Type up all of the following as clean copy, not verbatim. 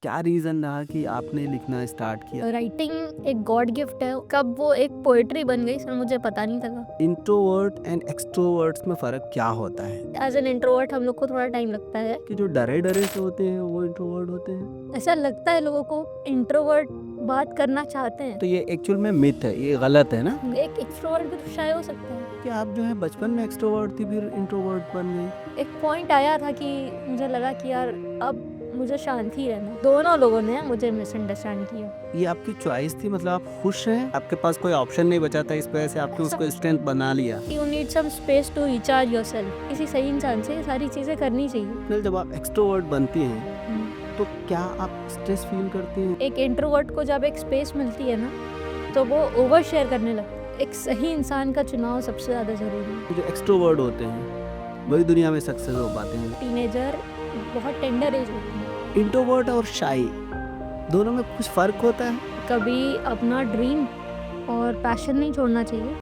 क्या रीज़न रहा कि आपने लिखना स्टार्ट किया? राइटिंग एक गॉड गिफ्ट है। कब वो एक पोएट्री बन गई सर मुझे पता नहीं लगा। इंट्रोवर्ट एंड एक्सट्रोवर्ट्स में फ़र्क क्या होता है? एज एन इंट्रोवर्ट हम लोग को थोड़ा टाइम लगता है। कि जो डरे-डरे से होते हैं वो इंट्रोवर्ट होते हैं? ऐसा लगता है लोगों को इंट्रोवर्ट बात करना चाहते हैं। तो ये एक्चुअल में मिथ है, ये गलत है ना? एक एक्सट्रोवर्ट भी तो शायद हो सकता है। कि आप जो है बचपन में एक्सट्रोवर्ट थी फिर इंट्रोवर्ट बन गई? एक पॉइंट आया था कि मुझे लगा कि यार अब मुझे शांति रहना। दोनों लोगों ने मुझे मिसअंडरस्टैंड किया। ये आपकी चॉइस थी, मतलब आप खुश हैं? आपके पास कोई ऑप्शन नहीं बचा था, इस वजह से आपने उसको स्ट्रेंथ बना लिया? You need some space to recharge yourself. किसी सही इंसान से ये सारी चीजें करनी चाहिए। फिर जब आप एक्सट्रोवर्ट बनती हैं तो क्या आप स्ट्रेस फील करती हैं? एक इंट्रोवर्ट को जब एक स्पेस मिलती है ना तो वो ओवर शेयर करने लगता है। एक सही इंसान का चुनाव सबसे ज़्यादा ज़रूरी है। जो एक्सट्रोवर्ट होते हैं वही दुनिया में सक्सेस हो पाते हैं। टीनेजर बहुत टेंडर एज होती है। इंट्रोवर्ट और शाई दोनों में कुछ फ़र्क होता है? कभी अपना ड्रीम और पैशन नहीं छोड़ना चाहिए।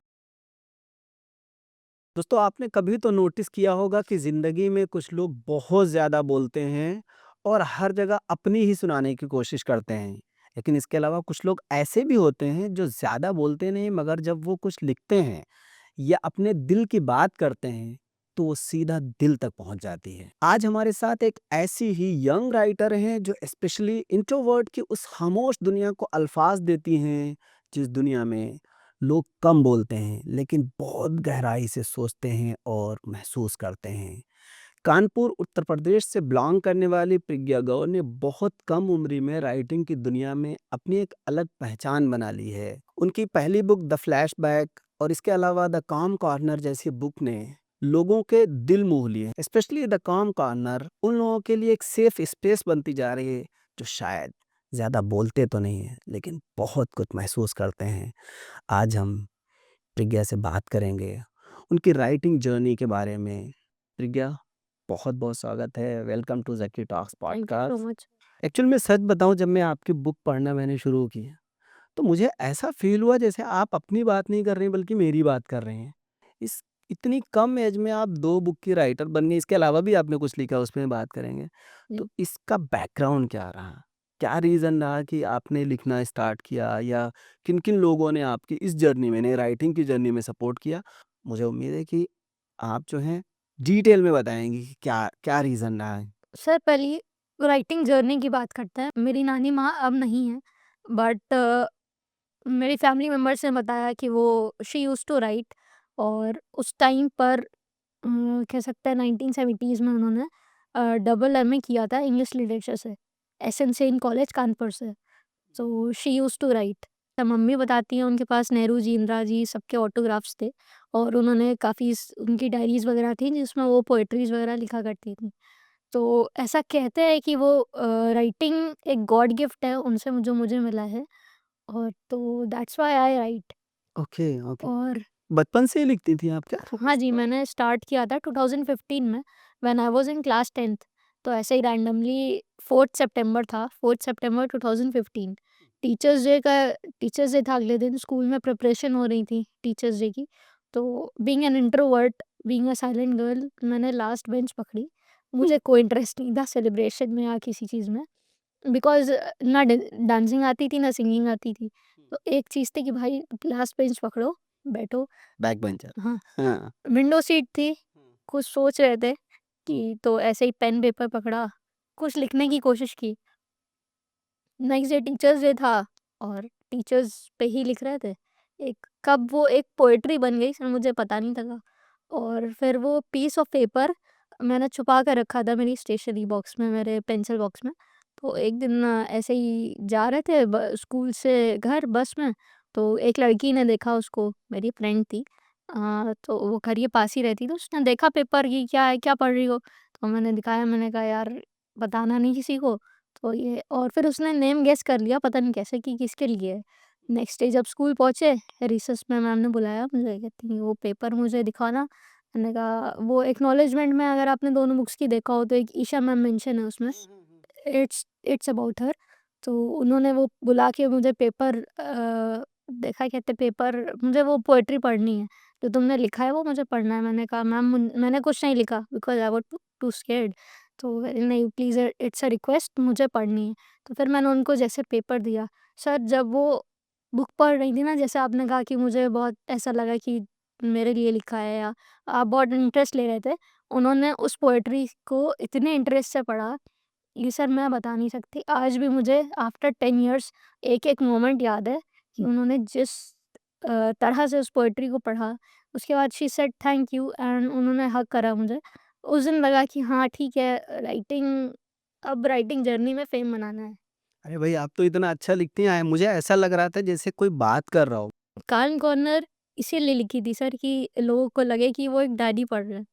दोस्तों, आपने कभी तो नोटिस किया होगा कि ज़िंदगी में कुछ लोग बहुत ज़्यादा बोलते हैं और हर जगह अपनी ही सुनाने की कोशिश करते हैं। लेकिन इसके अलावा कुछ लोग ऐसे भी होते हैं जो ज़्यादा बोलते नहीं, मगर जब वो कुछ लिखते हैं या अपने दिल की बात करते हैं तो वो सीधा दिल तक पहुंच जाती है। आज हमारे साथ एक ऐसी ही यंग राइटर हैं जो स्पेशली इंट्रोवर्ट की उस खामोश दुनिया को अल्फाज देती हैं, जिस दुनिया में लोग कम बोलते हैं लेकिन बहुत गहराई से सोचते हैं और महसूस करते हैं। कानपुर उत्तर प्रदेश से बिलोंग करने वाली प्रज्ञा गौर ने बहुत कम उम्र में राइटिंग की दुनिया में अपनी एक अलग पहचान बना ली है। उनकी पहली बुक द फ्लैशबैक और इसके अलावा द काम कॉर्नर जैसी बुक ने लोगों के दिल मोह लिए। स्पेशली द काम कॉर्नर उन लोगों के लिए एक सेफ स्पेस बनती जा रही है जो शायद ज़्यादा बोलते तो नहीं है लेकिन बहुत कुछ महसूस करते हैं। आज हम प्रज्ञा से बात करेंगे उनकी राइटिंग जर्नी के बारे में। प्रज्ञा, बहुत-बहुत स्वागत है। Welcome to Zaki talks thank you so podcast. Much. Actual में सच बताऊँ, जब मैं आपकी बुक पढ़ना मैंने शुरू की, तो मुझे ऐसा फ़ील हुआ जैसे आप अपनी बात नहीं कर रही हैं बल्कि मेरी बात कर रहे हैं। इस इतनी कम एज में आप 2 बुक की राइटर बन गई, इसके अलावा भी आपने कुछ लिखा उसमें बात करेंगे। तो इसका बैकग्राउंड क्या रहा? क्या रीज़न रहा कि आपने लिखना स्टार्ट किया या किन-किन लोगों ने आपकी इस जर्नी में, राइटिंग की जर्नी में सपोर्ट किया? मुझे उम्मीद है कि आप जो हैं डिटेल में बताएँगी कि क्या क्या रीज़न रहा है? सर पहले राइटिंग जर्नी की बात करते हैं। मेरी नानी माँ अब नहीं है बट मेरी फैमिली मेम्बर्स ने बताया कि वो शी यूज्ड टू राइट। और उस टाइम पर कह सकते हैं 1970s में उन्होंने डबल एमए किया था इंग्लिश लिटरेचर से, एसएन सेन कॉलेज कानपुर से। So she used to write. तो मम्मी बताती हैं उनके पास नेहरू जी, इंदिरा जी सबके ऑटोग्राफ्स थे और उन्होंने काफ़ी उनकी डायरीज वगैरह थी जिसमें वो पोएट्रीज वगैरह लिखा करती थी। तो ऐसा कहते हैं कि वो राइटिंग एक गॉड गिफ्ट है उनसे जो मुझे मिला है। और तो that's why I right. Okay, okay. और बचपन से ही लिखती थी आप क्या? हाँ जी, मैंने स्टार्ट किया था 2015 में when I was in class 10th। तो ऐसे ही रैंडमली 4th सितंबर था, 4th सितंबर 2015। टीचर्स डे का टीचर्स डे था अगले दिन, स्कूल में प्रिपरेशन हो रही थी टीचर्स डे की। तो being an introvert, being a silent girl, मैंने लास्ट बेंच पकड़ी। मुझे कोई इंटरेस्ट नहीं था सेलिब्रेशन में या किसी चीज़ में बिकॉज़ ना डांसिंग आती थी, ना सिंगिंग आती थी। तो एक चीज़ थी कि भाई लास्ट बेंच पकड़ो, बैठो। Back bencher. हाँ। हाँ। विंडो सीट थी, कुछ सोच रहे थे कि तो ऐसे ही पेन पेपर पकड़ा, कुछ लिखने की कोशिश की। नेक्स्ट डे टीचर्स डे था और टीचर्स पे ही लिख रहे थे। एक कब वो एक पोएट्री बन गई सर मुझे पता नहीं लगा। और फिर वो पीस ऑफ पेपर मैंने छुपा कर रखा था मेरी स्टेशनरी बॉक्स में, मेरे पेंसिल बॉक्स में। तो एक दिन ऐसे ही जा रहे थे स्कूल से घर बस में, तो एक लड़की ने देखा उसको, मेरी फ्रेंड थी। तो वो घर के पास ही रहती, तो उसने देखा पेपर कि क्या है, क्या पढ़ रही हो? तो मैंने दिखाया, मैंने कहा यार बताना नहीं किसी को। तो ये और फिर उसने नेम गेस कर लिया पता नहीं कैसे कि किसके लिए है। नेक्स्ट डे जब स्कूल पहुँचे, रिसेस में मैम ने बुलाया मुझे, कहती वो पेपर मुझे दिखाना। मैंने कहा वो एक्नॉलेजमेंट में अगर आपने दोनों बुक्स की देखा हो तो एक ईशा मैम मेंशन है उसमें, इट्स इट्स अबाउट हर। तो उन्होंने वो बुला के मुझे पेपर देखा, कहते पेपर मुझे वो पोएट्री पढ़नी है, जो तुमने लिखा है वो मुझे पढ़ना है। मैंने कहा मैम मैंने कुछ नहीं लिखा because I was too scared. तो नहीं प्लीज़ इट्स अ रिक्वेस्ट, मुझे पढ़नी है। तो फिर मैंने उनको जैसे पेपर दिया, सर जब वो बुक पढ़ रही थी ना, जैसे आपने कहा कि मुझे बहुत ऐसा लगा कि मेरे लिए लिखा है, या आप बहुत इंटरेस्ट ले रहे थे, उन्होंने उस पोएट्री को इतने इंटरेस्ट से पढ़ा, ये सर मैं बता नहीं सकती। आज भी मुझे आफ्टर 10 इयर्स एक-एक मोमेंट याद है कि उन्होंने जिस तरह से उस पोएट्री को पढ़ा, उसके बाद she said thank you and उन्होंने हग करा मुझे। उस दिन लगा कि हाँ ठीक है, अब राइटिंग जर्नी में फ़ेम मनाना है। अरे भाई, आप तो इतना अच्छा लिखती हैं, मुझे ऐसा लग रहा था जैसे कोई बात कर रहा हो। काल्म कॉर्नर इसीलिए लिखी थी सर कि लोगों को लगे कि वो एक डायरी पढ़ रहे हैं।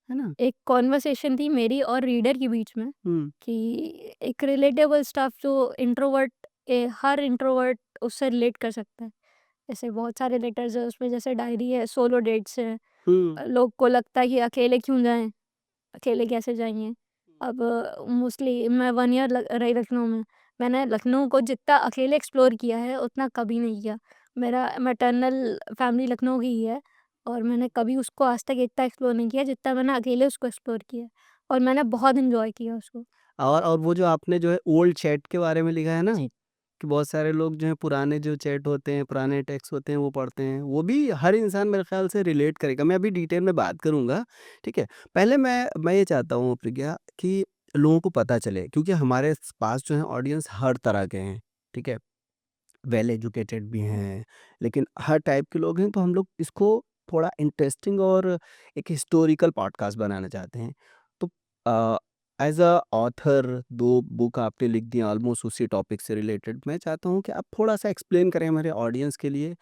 है ना? एक कन्वर्सेशन थी मेरी और रीडर के बीच में हुँ। कि एक रिलेटेबल स्टफ जो हर इंट्रोवर्ट उससे रिलेट कर सकता है। जैसे बहुत सारे लेटर्स है उसमें, जैसे डायरी है, सोलो डेट्स है। हुँ। लोग को लगता है कि अकेले क्यों जाएँ? अकेले कैसे जाएँगे? अब मोस्टली मैं 1 ईयर रही लखनऊ में। मैंने लखनऊ को जितना अकेले एक्सप्लोर किया है, उतना कभी नहीं किया। मेरा मैटर्नल फैमिली लखनऊ की ही है और मैंने कभी उसको आज तक इतना एक्सप्लोर नहीं किया, जितना मैंने अकेले उसको एक्सप्लोर किया है और मैंने बहुत एन्जॉय किया उसको। और वो जो आपने जो है ओल्ड चैट के बारे में लिखा है ना, जी। कि बहुत सारे लोग जो है पुराने जो चैट होते हैं, पुराने टेक्स्ट होते हैं वो पढ़ते हैं। वो भी हर इंसान मेरे ख़्याल से रिलेट करेगा। मैं अभी डिटेल में बात करूँगा, ठीक है? पहले मैं ये चाहता हूँ प्रज्ञा कि लोगों को पता चले, क्योंकि हमारे पास जो है ऑडियंस हर तरह के हैं, ठीक है? वेल एजुकेटेड भी हैं, लेकिन हर टाइप के लोग हैं, तो हम लोग इसको थोड़ा इंटरेस्टिंग और एक हिस्टोरिकल पॉडकास्ट बनाना चाहते हैं। तो एज़ अ ऑथर 2 बुक आपने लिख दी ऑलमोस्ट उसी टॉपिक से रिलेटेड। मैं चाहता हूँ कि आप थोड़ा-सा एक्सप्लेन करें हमारे ऑडियंस के लिए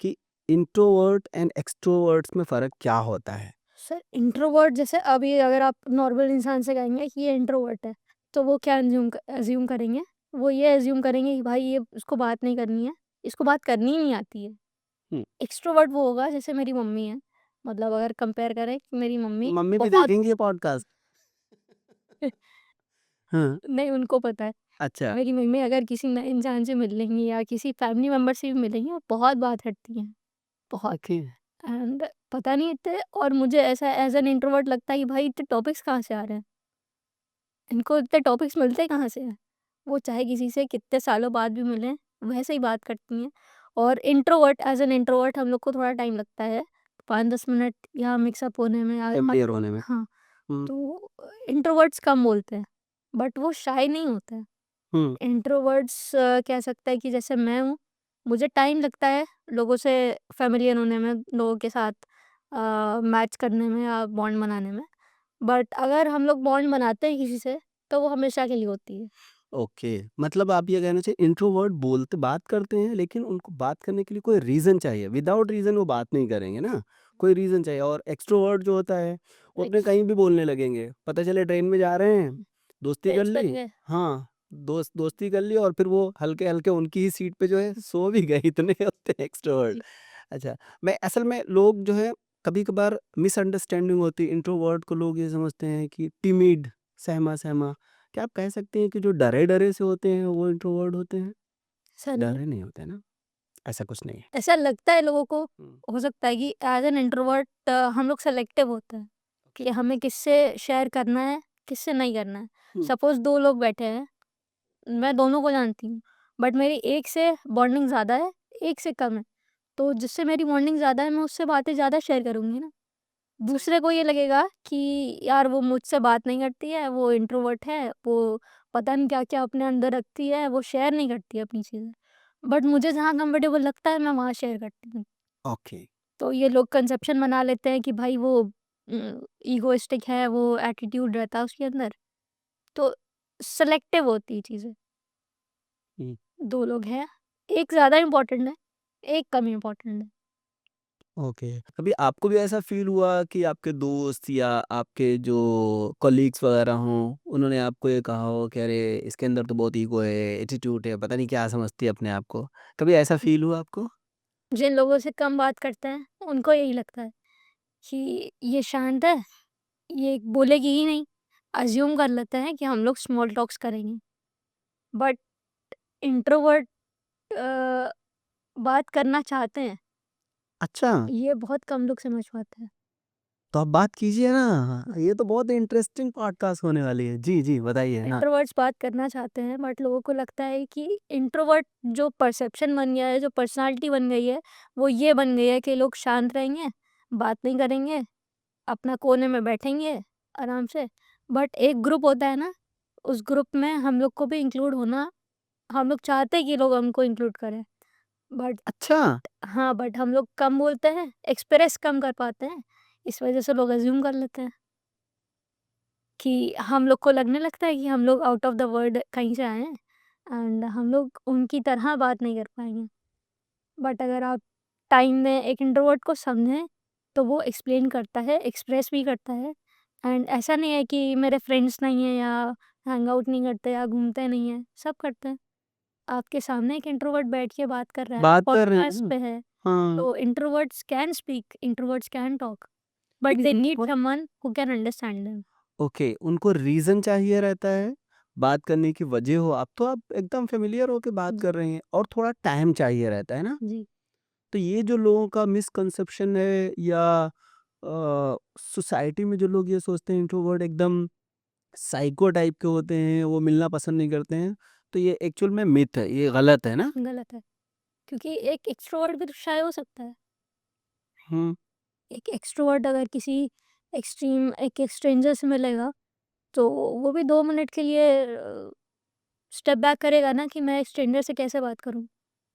कि इंट्रोवर्ट एंड एक्सट्रोवर्ट्स में फ़र्क क्या होता है? सर इंट्रोवर्ट, जैसे अभी अगर आप नॉर्मल इंसान से कहेंगे कि ये इंट्रोवर्ट है, तो वो क्या अज़्यूम करेंगे? वो ये अज़्यूम करेंगे कि भाई ये इसको बात नहीं करनी है, इसको बात करनी ही नहीं आती है। हुँ, एक्सट्रोवर्ट वो होगा जैसे मेरी मम्मी है, मतलब अगर कंपेयर करें कि मेरी मम्मी मम्मी भी बहुत देखेंगी ये पॉडकास्ट? हाँ, नहीं, उनको पता है। अच्छा, मेरी मम्मी अगर किसी नए इंसान से मिलेंगी या किसी फैमिली मेंबर से भी मिलेंगी, वो बहुत बात करती हैं, बहुत। ओके। एंड पता नहीं इतने, और मुझे ऐसा एज़ एन इंट्रोवर्ट लगता है कि भाई इतने टॉपिक्स कहाँ से आ रहे हैं? इनको इतने टॉपिक्स मिलते कहाँ से हैं? वो चाहे किसी से कितने सालों बाद भी मिलें, वैसे ही बात करती हैं। और इंट्रोवर्ट, एज़ एन इंट्रोवर्ट हम लोग को थोड़ा टाइम लगता है, 5-10 मिनट या मिक्सअप होने में, या फ़ैमिलियर होने में। हाँ, हुँ, तो इंट्रोवर्ट्स कम बोलते हैं, बट वो शाय नहीं होते हैं। हुँ, इंट्रोवर्ट्स कह सकते हैं कि जैसे मैं हूँ, मुझे टाइम लगता है लोगों से फ़ैमिलियर होने में, लोगों के साथ मैच करने में या बॉन्ड बनाने में। बट अगर हम लोग बॉन्ड बनाते हैं किसी से, तो वो हमेशा के लिए होती है। ओके। मतलब आप ये कहना चाहिए इंट्रोवर्ट बोलते बात करते हैं, लेकिन उनको बात करने के लिए कोई रीज़न चाहिए, विदाउट रीज़न वो बात नहीं करेंगे ना, कोई रीज़न चाहिए। और एक्सट्रोवर्ट जो होता है, वो अपने एक्स कहीं भी बोलने लगेंगे, पता चले ट्रेन में जा रहे हैं, दोस्ती कर तेज़ बन ली, गए। हाँ, दोस्ती कर ली और फिर वो हल्के-हल्के उनकी ही सीट पे जो है सो भी गए, इतने होते हैं एक्सट्रोवर्ट। जी। अच्छा, मैं असल में लोग जो है कभी-कभार मिसअंडरस्टैंडिंग होती है, इंट्रोवर्ट को लोग ये समझते हैं कि टिमिड, सहमा-सहमा। क्या आप कह सकते हैं कि जो डरे-डरे से होते हैं वो इंट्रोवर्ट होते हैं? ऐसा नहीं है। डरे नहीं होते ना? ऐसा कुछ नहीं है। ऐसा लगता है लोगों को, हुँ, हो सकता है कि एज़ एन इंट्रोवर्ट हम लोग सेलेक्टिव होते हैं ओके। कि हमें किससे शेयर करना है, किससे नहीं करना है। हुँ, सपोज़ 2 लोग बैठे हैं, मैं दोनों को जानती हूँ, बट मेरी एक से बॉन्डिंग ज़्यादा है, एक से कम है। तो जिससे मेरी बॉन्डिंग ज़्यादा है, मैं उससे बातें ज़्यादा शेयर करूँगी ना। दूसरे को ये लगेगा कि यार वो मुझसे बात नहीं करती है, वो इंट्रोवर्ट है, वो पता नहीं क्या-क्या अपने अंदर रखती है, वो शेयर नहीं करती है अपनी चीज़ें। बट मुझे जहाँ कंफर्टेबल लगता है मैं वहाँ शेयर करती हूँ। ओके। तो ये लोग कंसेप्शन बना लेते हैं कि भाई वो इगोइस्टिक है, वो एटीट्यूड रहता है उसके अंदर। तो सेलेक्टिव होती है चीज़ें। हुँ, 2 लोग हैं, एक ज़्यादा इम्पोर्टेंट है, एक कम इम्पोर्टेंट है। ओके। कभी आपको भी ऐसा फ़ील हुआ कि आपके दोस्त या आपके जो कलीग्स वग़ैरह हों, उन्होंने आपको ये कहा हो कि अरे! इसके अंदर तो बहुत ईगो है, एटीट्यूड है, पता नहीं क्या समझती है अपने आप को। कभी ऐसा फ़ील हुआ आपको? जिन लोगों से कम बात करते हैं, उनको यही लगता है कि ये शांत है, ये बोलेगी ही नहीं। अज़्यूम कर लेते हैं कि हम लोग स्मॉल टॉक्स करेंगे। बट इंट्रोवर्ट अ, बात करना चाहते हैं, अच्छा। ये बहुत कम लोग समझ पाते हैं। तो आप बात कीजिए ना, ये तो बहुत इंटरेस्टिंग पॉडकास्ट होने वाली है। जी, जी, बताइए। हाँ। इंट्रोवर्ट्स बात करना चाहते हैं बट लोगों को लगता है कि इंट्रोवर्ट जो परसेप्शन बन गया है, जो पर्सनैलिटी बन गई है, वो ये बन गई है कि लोग शांत रहेंगे, बात नहीं करेंगे, अपना कोने में बैठेंगे आराम से। बट एक ग्रुप होता है ना, उस ग्रुप में हम लोग को भी इंक्लूड होना, हम लोग चाहते हैं कि लोग हमको इंक्लूड करें। बट अच्छा! हाँ, बट हम लोग कम बोलते हैं, एक्सप्रेस कम कर पाते हैं, इस वजह से लोग अज़्यूम कर लेते हैं कि हम लोग को लगने लगता है कि हम लोग आउट ऑफ द वर्ल्ड कहीं से आए हैं एंड हम लोग उनकी तरह बात नहीं कर पाएँगे। बट अगर आप टाइम में एक इंट्रोवर्ट को समझें, तो वो एक्सप्लेन करता है, एक्सप्रेस भी करता है एंड ऐसा नहीं है कि मेरे फ्रेंड्स नहीं हैं या हैंग आउट नहीं करते या घूमते नहीं हैं, सब करते हैं। आपके सामने एक इंट्रोवर्ट बैठ के बात कर रहा है, बात कर रहे हैं पॉडकास्ट ना? पे है, हाँ। तो introverts can speak, introverts can talk, but they need और someone who can understand them. Okay, उनको रीज़न चाहिए रहता है, बात करने की वजह हो, आप तो आप एकदम फ़ैमिलियर होके बात जी, कर रहे हैं और थोड़ा टाइम चाहिए रहता है ना? जी, तो ये जो लोगों का मिसकंसेप्शन है या सोसाइटी में जो लोग ये सोचते हैं इंट्रोवर्ट एकदम साइको टाइप के होते हैं, वो मिलना पसंद नहीं करते हैं, तो ये एक्चुअल में मिथ है, ये गलत है ना? गलत है। क्योंकि एक एक्स्ट्रोवर्ट भी तो शाय हो सकता है। हुँ, एक एक्स्ट्रोवर्ट अगर किसी एक स्ट्रेंजर से मिलेगा, तो वो भी 2 मिनट के लिए स्टेप बैक करेगा ना कि मैं एक स्ट्रेंजर से कैसे बात करूँ?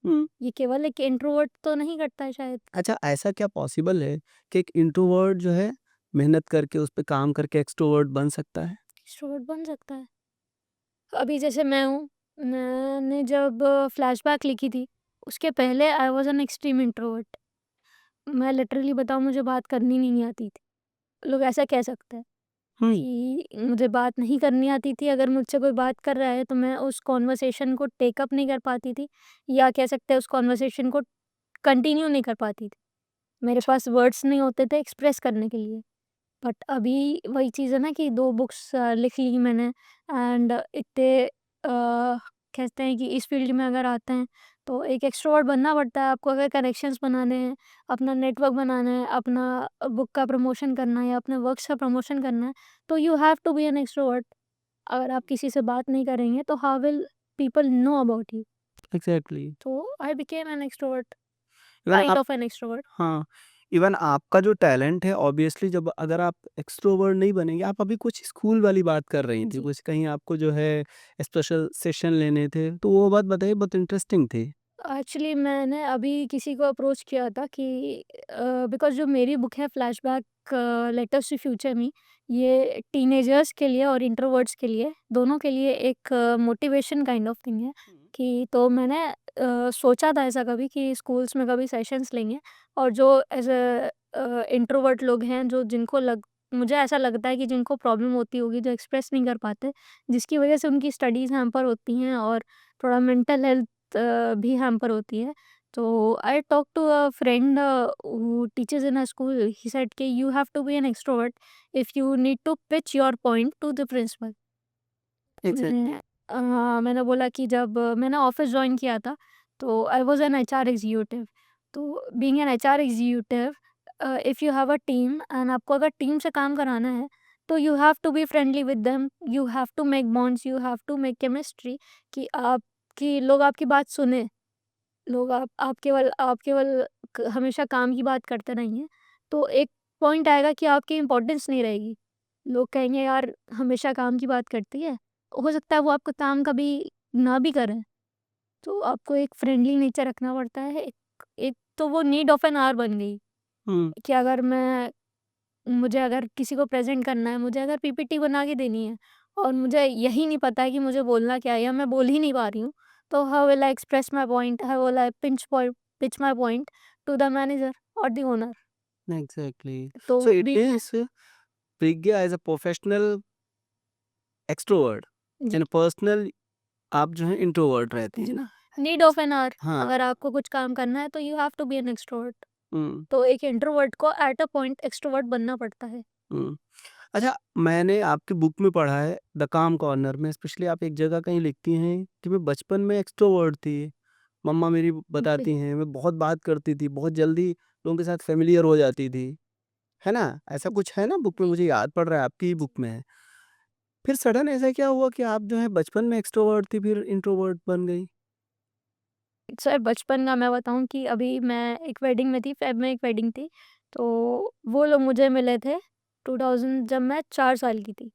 हुँ। ये केवल एक इंट्रोवर्ट तो नहीं करता है शायद। अच्छा, ऐसा क्या पॉसिबल है कि एक इंट्रोवर्ट जो है मेहनत करके उस पे काम करके एक्सट्रोवर्ट बन सकता है? एक्स्ट्रोवर्ट बन सकता है। अभी जैसे मैं हूँ, मैंने जब फ्लैशबैक लिखी थी, उसके पहले आई वाज़ एन एक्सट्रीम इंट्रोवर्ट। मैं लिटरली बताऊँ मुझे बात करनी नहीं आती थी। लोग ऐसा कह सकते हैं हुँ, कि मुझे बात नहीं करनी आती थी, अगर मुझसे कोई बात कर रहा है तो मैं उस कन्वर्सेशन को टेक अप नहीं कर पाती थी या कह सकते हैं उस कन्वर्सेशन को कंटिन्यू नहीं कर पाती थी। मेरे पास वर्ड्स नहीं होते थे एक्सप्रेस करने के लिए। बट अभी वही चीज़ है ना कि 2 बुक्स लिख ली मैंने एंड इतने कहते हैं कि इस फ़ील्ड में अगर आते हैं, तो एक एक्स्ट्रोवर्ट बनना पड़ता है आपको अगर कनेक्शंस बनाने हैं, अपना नेटवर्क बनाना है, अपना बुक का प्रमोशन करना है या अपने वर्क्स का प्रमोशन करना है, तो you have to be an extrovert. अगर आप किसी से बात नहीं करेंगे, तो how will people know about you? Exactly. तो I became an extrovert, even kind आप ऑफ एन एक्स्ट्रोवर्ट। हाँ, इवन आपका जो टैलेंट है ऑब्वियसली जब अगर आप एक्सट्रोवर्ट नहीं बनेंगे, आप अभी कुछ स्कूल वाली बात कर रही थी, जी। कुछ कहीं आपको जो है स्पेशल सेशन लेने थे, तो वो बात बताइए बहुत इंटरेस्टिंग थी। एक्चुअली मैंने अभी किसी को अप्रोच किया था कि बिकॉज़ जो मेरी बुक है फ्लैशबैक लेटर्स टू फ्यूचर मी, ये टीनेजर्स के लिए और इंट्रोवर्ट्स के लिए, दोनों के लिए एक मोटिवेशन काइंड ऑफ थिंग है हुँ। कि तो मैंने सोचा था ऐसा कभी कि स्कूल्स में कभी सेशंस लेंगे और जो एज़ इंट्रोवर्ट लोग हैं जो जिनको लग मुझे ऐसा लगता है कि जिनको प्रॉब्लम होती होगी, जो एक्सप्रेस नहीं कर पाते, जिसकी वजह से उनकी स्टडीज़ हैम्पर होती हैं और थोड़ा मेंटल हेल्थ भी हैम्पर होती है। तो I talk to a friend who teachers in a school, he said कि you have to be an extrovert if you need to pitch your point to the principal. Exactly. मैंने मैंने बोला कि जब मैंने ऑफिस जॉइन किया था, तो I was an HR executive. तो being an HR executive, if you have a team and आपको अगर टीम से काम कराना है, तो you have to be friendly with them, you have to make bonds, you have to make chemistry कि लोग आपकी बात सुने। लोग आप केवल हमेशा काम की बात करते रहेंगे, तो एक पॉइंट आएगा कि आपकी इम्पोर्टेंस नहीं रहेगी। लोग कहेंगे यार हमेशा काम की बात करती है, हो सकता है वो आपका काम कभी ना भी करें। तो आपको एक फ्रेंडली नेचर रखना पड़ता है। एक एक तो वो नीड ऑफ एन आवर बन गई हुँ, कि मुझे अगर किसी को प्रेज़ेंट करना है, मुझे अगर पीपीटी बना के देनी है और मुझे यही नहीं पता है कि मुझे बोलना क्या है या मैं बोल ही नहीं पा रही हूँ, तो how will I express my point? How will I pitch my point to the manager और द ओनर? एग्ज़ैक्टली। तो so it be means Pragya as a professional extrovert जी, एंड पर्सनल आप जो है इंट्रोवर्ट रहती हैं जी। ना? नीड ऑफ एन आवर, हाँ। अगर आपको कुछ काम करना है तो you have to be an extrovert. Hmm, तो एक इंट्रोवर्ट को एट अ पॉइंट एक्सट्रोवर्ट बनना पड़ता है। हुँ। अच्छा, मैंने आपकी बुक में पढ़ा है द काम कॉर्नर में स्पेशली आप एक जगह कहीं लिखती हैं कि मैं बचपन में एक्सट्रोवर्ट थी। मम्मा मेरी जी, बताती हैं मैं बहुत बात करती थी, बहुत जल्दी लोगों के साथ फ़ैमिलियर हो जाती थी। है ना? ऐसा कुछ है ना बुक में, मुझे याद पड़ रहा है आपकी ही बुक में है। फिर सडन ऐसा क्या हुआ कि आप जो है बचपन में एक्सट्रोवर्ट थी फिर इंट्रोवर्ट बन गई? सर बचपन का मैं बताऊँ कि अभी मैं एक वेडिंग में थी, फ़ेब में एक वेडिंग थी, तो वो लोग मुझे मिले थे 2000 जब मैं 4 साल की थी।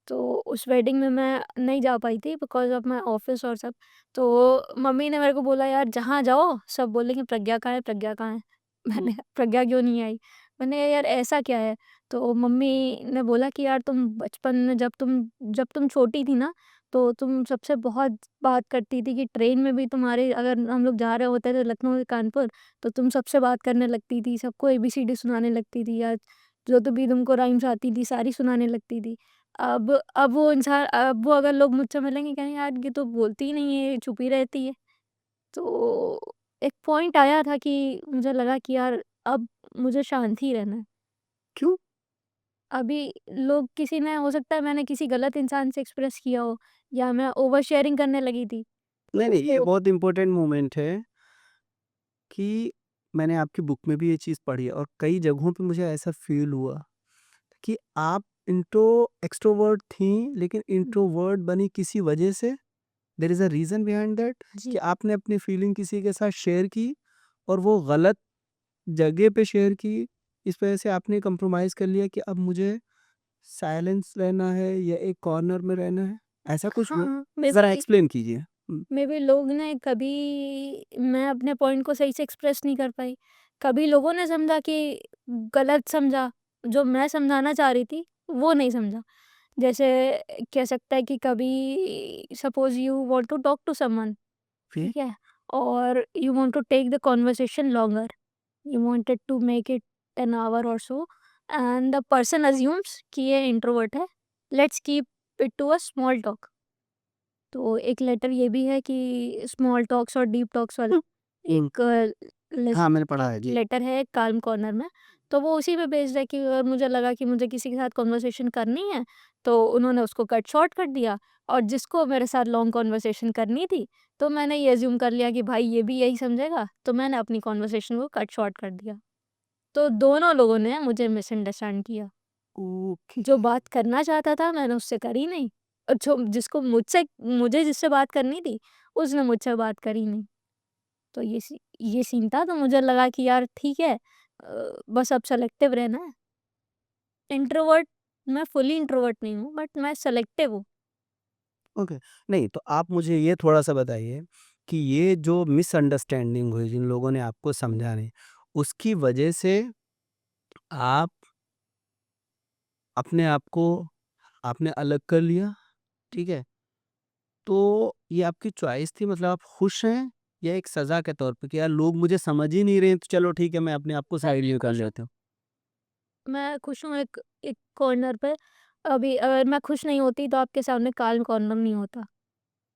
तो उस वेडिंग में मैं नहीं जा पाई थी बिकॉज़ ऑफ माय ऑफ़िस और सब। तो मम्मी ने मेरे को बोला, यार जहाँ जाओ सब बोलेंगे प्रज्ञा कहाँ है, प्रज्ञा कहाँ है? हुँ। मैंने कहा प्रज्ञा क्यों नहीं आई? मैंने कहा यार ऐसा क्या है? तो मम्मी ने बोला कि यार तुम बचपन में जब तुम छोटी थी ना, तो तुम सबसे बहुत बात करती थी कि ट्रेन में भी तुम्हारे अगर हम लोग जा रहे होते थे लखनऊ से कानपुर, तो तुम सबसे बात करने लगती थी, सबको एबीसीडी सुनाने लगती थी या जो तो भी तुमको राइम्स आती थी सारी सुनाने लगती थी। अब वो अगर लोग मुझसे मिलेंगे कहेंगे यार ये तो बोलती ही नहीं है, ये चुप ही रहती है। तो एक पॉइंट आया था कि मुझे लगा कि यार अब मुझे शांत ही रहना है। क्यों? अभी लोग किसी ने हो सकता है मैंने किसी गलत इंसान से एक्सप्रेस किया हो या मैं ओवर शेयरिंग करने लगी थी। नहीं, नहीं, ये तो बहुत इम्पोर्टेंट मोमेंट है कि मैंने आपकी बुक में भी ये चीज़ पढ़ी है और कई जगहों पे मुझे ऐसा फ़ील हुआ कि आप एक्सट्रोवर्ट थीं, लेकिन इंट्रोवर्ट बनी किसी वजह से। There is a reason behind that कि जी। आपने अपनी फीलिंग किसी के साथ शेयर की और वो गलत जगह पे शेयर की। इस वजह से आपने कंप्रोमाइज़ कर लिया कि अब मुझे साइलेंस रहना है या एक कॉर्नर में रहना है। ऐसा कुछ हुआ? हाँ, ज़रा एक्सप्लेन कीजिए। हुँ। मे बी लोग ने कभी मैं अपने पॉइंट को सही से एक्सप्रेस नहीं कर पाई। कभी लोगों ने समझा कि गलत समझा, जो मैं समझाना चाह रही थी, वो नहीं समझा। जैसे कह सकता है कि कभी suppose you want to talk to someone, फिर? ठीक है? और you want to take the conversation longer, you wanted to make it an hour or so and the person assumes कि ये इंट्रोवर्ट है, let's keep it to a small talk. तो एक letter ये भी है कि स्मॉल टॉक्स और डीप टॉक्स वाला हुँ। एक लिस्ट हाँ, मैंने पढ़ा है। जी। लेटर है काल्म कॉर्नर में। तो वो उसी पे बेस्ड है कि अगर मुझे लगा कि मुझे किसी के साथ कन्वर्सेशन करनी है, तो उन्होंने उसको कट शॉर्ट कर दिया और जिसको मेरे साथ लॉन्ग कन्वर्सेशन करनी थी, तो मैंने ये अज़्यूम कर लिया कि भाई ये भी यही समझेगा, तो मैंने अपनी कन्वर्सेशन को कट शॉर्ट कर दिया। तो दोनों लोगों ने मुझे मिसअंडरस्टैंड किया। ओके। जो बात करना चाहता था मैंने उससे करी नहीं और जो जिसको मुझे जिससे बात करनी थी, उसने मुझसे बात करी नहीं। तो ये सीन था तो मुझे लगा कि यार ठीक है, बस अब सेलेक्टिव रहना है। इंट्रोवर्ट मैं फुली इंट्रोवर्ट नहीं हूँ बट मैं सेलेक्टिव हूँ। ओके। नहीं, तो आप मुझे ये थोड़ा-सा बताइए कि ये जो मिसअंडरस्टैंडिंग हुई, जिन लोगों ने आपको समझा नहीं, उसकी वजह से आप अपने आप को आपने अलग कर लिया, ठीक है? तो ये आपकी चॉइस थी, मतलब आप खुश हैं या एक सज़ा के तौर पे कि यार लोग मुझे समझ ही नहीं रहे हैं, तो चलो ठीक है, मैं अपने आप को मैं साइड में कर खुश हूँ लेता हूँ। मैं खुश हूँ एक एक कॉर्नर पे। अभी अगर मैं खुश नहीं होती तो आपके सामने काल्म कॉर्नर नहीं होता।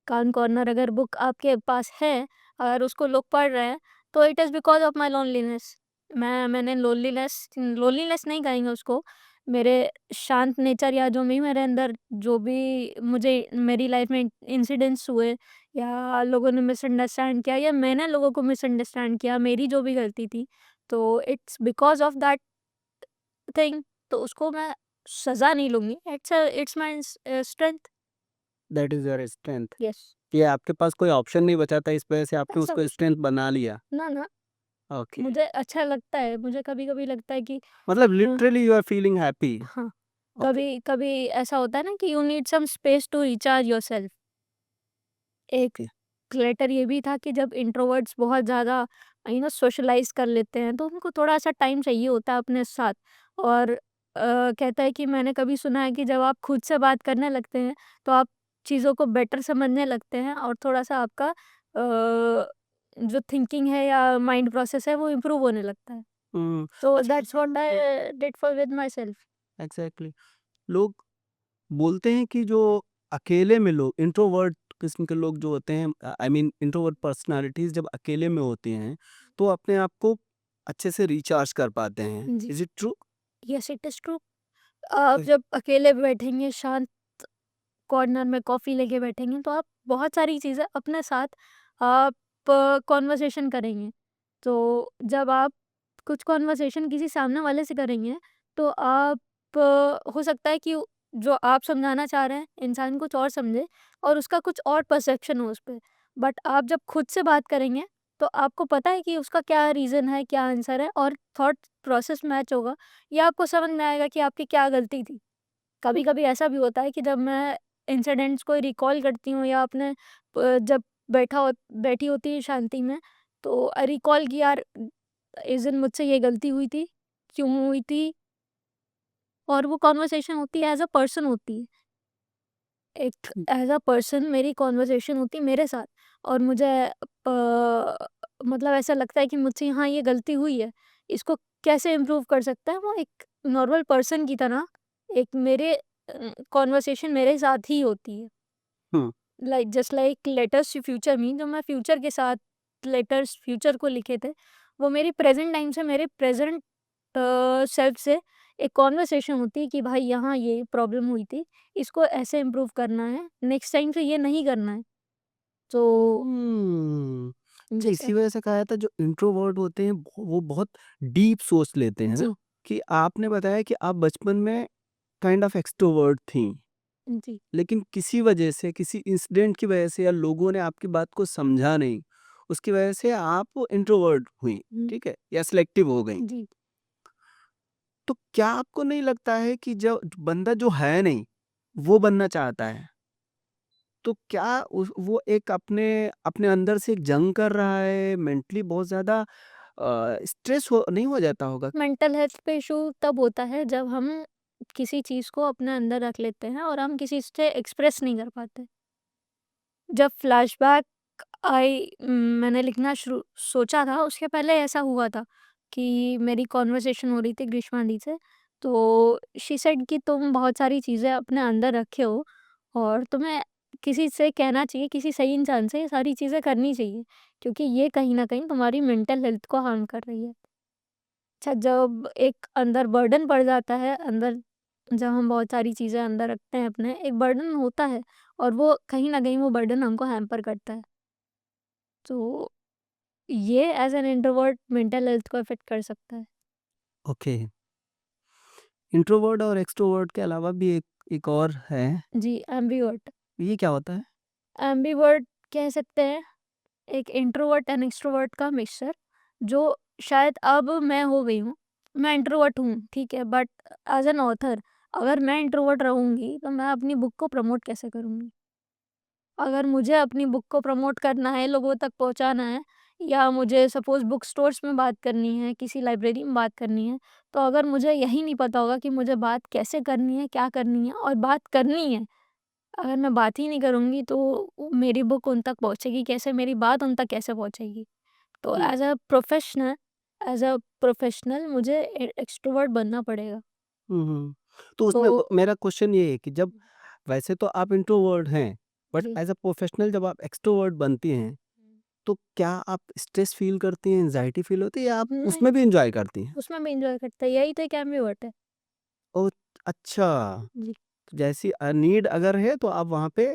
काल्म कॉर्नर अगर बुक आपके पास है, अगर उसको लोग पढ़ रहे हैं, तो it is because of my loneliness. मैंने लोनलीनेस लोनलीनेस नहीं कहेंगे उसको, मेरे शांत नेचर या जो भी मेरे अंदर जो भी मुझे मेरी लाइफ़ में इंसिडेंट्स हुए या लोगों ने मिसअंडरस्टैंड किया या मैंने लोगों को मिसअंडरस्टैंड किया, मेरी जो भी गलती थी, तो it's because of that thing, तो उसको मैं सज़ा नहीं लूँगी। It's my strength. That is your strength. Yes. कि आपके पास कोई ऑप्शन नहीं बचा था, इस वजह से आपने ऐसा उसको कुछ नहीं। स्ट्रेंथ बना लिया। ना, ना। ओके। मुझे अच्छा लगता है, मुझे कभी-कभी लगता है कि मतलब uh, literally you are feeling happy. हाँ, ओके। कभी-कभी ऐसा होता है ना कि you need some space to recharge yourself. एक ओके। लेटर ये भी था कि जब इंट्रोवर्ट्स बहुत ज़्यादा सोशलाइज़ कर लेते हैं, तो उनको थोड़ा-सा टाइम चाहिए होता है अपने साथ और कहता है कि मैंने कभी सुना है कि जब आप खुद से बात करने लगते हैं, तो आप चीज़ों को बेटर समझने लगते हैं और थोड़ा-सा आपका जो थिंकिंग है या माइंड प्रोसेस है, वो इम्प्रूव होने लगता है। हुँ। So अच्छा। that's what I did for with myself. Exactly. लोग बोलते हैं कि जो अकेले में लोग इंट्रोवर्ट किस्म के लोग जो होते हैं, आई मीन इंट्रोवर्ट पर्सनैलिटीज़ जब अकेले में होती हैं, तो अपने आप को अच्छे से रिचार्ज कर पाते हैं। जी। Is it true? Yes, it is true. आप जब अकेले बैठेंगे शांत कॉर्नर में कॉफ़ी लेके बैठेंगे तो आप बहुत सारी चीज़ें अपने साथ आप कॉन्वर्सेशन करेंगे। तो जब आप कुछ कॉन्वर्सेशन किसी सामने वाले से करेंगे तो आप हो सकता है कि जो आप समझाना चाह रहे हैं, इंसान कुछ और समझे और उसका कुछ और परसेप्शन हो उस पे। बट आप जब खुद से बात करेंगे, तो आपको पता है कि उसका क्या रीज़न है, क्या आंसर है और थॉट प्रोसेस मैच होगा या आपको समझ में आएगा कि आपकी क्या गलती थी। कभी-कभी ऐसा भी होता है कि जब मैं इंसिडेंट्स को रिकॉल करती हूँ या अपने जब बैठी होती है शांति में, तो रिकॉल कि यार इस दिन मुझसे ये गलती हुई थी, क्यों हुई थी? और वो कन्वर्सेशन होती है एज़ अ पर्सन होती है। एक हुँ, एज़ अ पर्सन मेरी कन्वर्सेशन होती है मेरे साथ और मुझे मतलब ऐसा लगता है कि मुझसे हाँ, ये गलती हुई है। इसको कैसे इम्प्रूव कर सकते हैं? वो एक नॉर्मल पर्सन की तरह एक मेरे कन्वर्सेशन मेरे साथ ही होती है। हुँ, like just like letters to future me, जो मैं फ्यूचर के साथ लेटर्स फ्यूचर को लिखे थे, वो मेरी प्रेज़ेंट टाइम से मेरे प्रेज़ेंट सेल्फ से एक कन्वर्सेशन होती है कि भाई यहाँ ये प्रॉब्लम हुई थी, इसको ऐसे इम्प्रूव करना है, नेक्स्ट टाइम से ये नहीं करना है। तो हुँ। अच्छा, जैसे इसी वजह से कहा जाता है जो इंट्रोवर्ट होते हैं वो बहुत डीप सोच लेते हैं ना? जी, कि आपने बताया कि आप बचपन में काइंड ऑफ एक्सट्रोवर्ट थीं, जी। लेकिन किसी वजह से, किसी इंसिडेंट की वजह से या लोगों ने आपकी बात को समझा नहीं, उसकी वजह से आप इंट्रोवर्ट हुईं, हुँ, ठीक है? या सिलेक्टिव हो गईं। जी। तो क्या आपको नहीं लगता है कि जो बंदा जो है नहीं, वो बनना चाहता है, तो क्या वो एक अपने अपने अंदर से एक जंग कर रहा है, मेंटली बहुत ज़्यादा स्ट्रेस हो नहीं हो जाता होगा? मेंटल हेल्थ पे इशू तब होता है जब हम किसी चीज़ को अपने अंदर रख लेते हैं और हम किसी से एक्सप्रेस नहीं कर पाते। जब फ्लैशबैक मैंने लिखना शुरू सोचा था, उसके पहले ऐसा हुआ था कि मेरी कॉन्वर्सेशन हो रही थी ग्रीष्मा दी से, तो शी सेड कि तुम बहुत सारी चीज़ें अपने अंदर रखे हो और तुम्हें किसी से कहना चाहिए, किसी सही इंसान से ये सारी चीज़ें करनी चाहिए, क्योंकि ये कहीं न कहीं तुम्हारी मेंटल हेल्थ को हार्म कर रही है। अच्छा, जब एक अंदर बर्डन पड़ जाता है, अंदर जब हम बहुत सारी चीज़ें अंदर रखते हैं अपने, एक बर्डन होता है और वो कहीं न कहीं वो बर्डन हमको हैम्पर करता है। तो ये as an introvert mental health को अफ़ेक्ट कर सकता है। ओके। इंट्रोवर्ट और एक्सट्रोवर्ट के अलावा भी एक और है, जी, एम्बिवर्ट। ये क्या होता है? एम्बिवर्ट कह सकते हैं एक इंट्रोवर्ट एंड एक्सट्रोवर्ट का मिक्सचर, जो शायद अब मैं हो गई हूँ। मैं इंट्रोवर्ट हूँ, ठीक है, बट एज़ एन ऑथर अगर मैं इंट्रोवर्ट रहूँगी, तो मैं अपनी बुक को प्रमोट कैसे करूँगी? अगर मुझे अपनी बुक को प्रमोट करना है, लोगों तक पहुँचाना है या मुझे सपोज़ बुक स्टोर्स में बात करनी है, किसी लाइब्रेरी में बात करनी है, तो अगर मुझे यही नहीं पता होगा कि मुझे बात कैसे करनी है, क्या करनी है और बात करनी है, अगर मैं बात ही नहीं करूँगी तो मेरी बुक उन तक पहुँचेगी कैसे, मेरी बात उन तक कैसे पहुँचेगी? तो हुँ, एज़ अ प्रोफ़ेशनल मुझे एक्सट्रोवर्ट बनना पड़ेगा। हुँ, हुँ। तो तो उसमें मेरा क्वेश्चन ये है कि जब वैसे तो आप इंट्रोवर्ट हैं, बट जी। एज़ अ प्रोफेशनल जब आप एक्सट्रोवर्ट बनती हैं, तो क्या आप स्ट्रेस फ़ील करती हैं, एंग्ज़ायटी फ़ील होती है या आप नहीं, उसमें भी एन्जॉय करती हैं? उसमें भी एन्जॉय करते हैं, यही तो एक एम्बिवर्ट है। ओह! अच्छा। जी, जैसी नीड अगर है तो आप वहाँ पे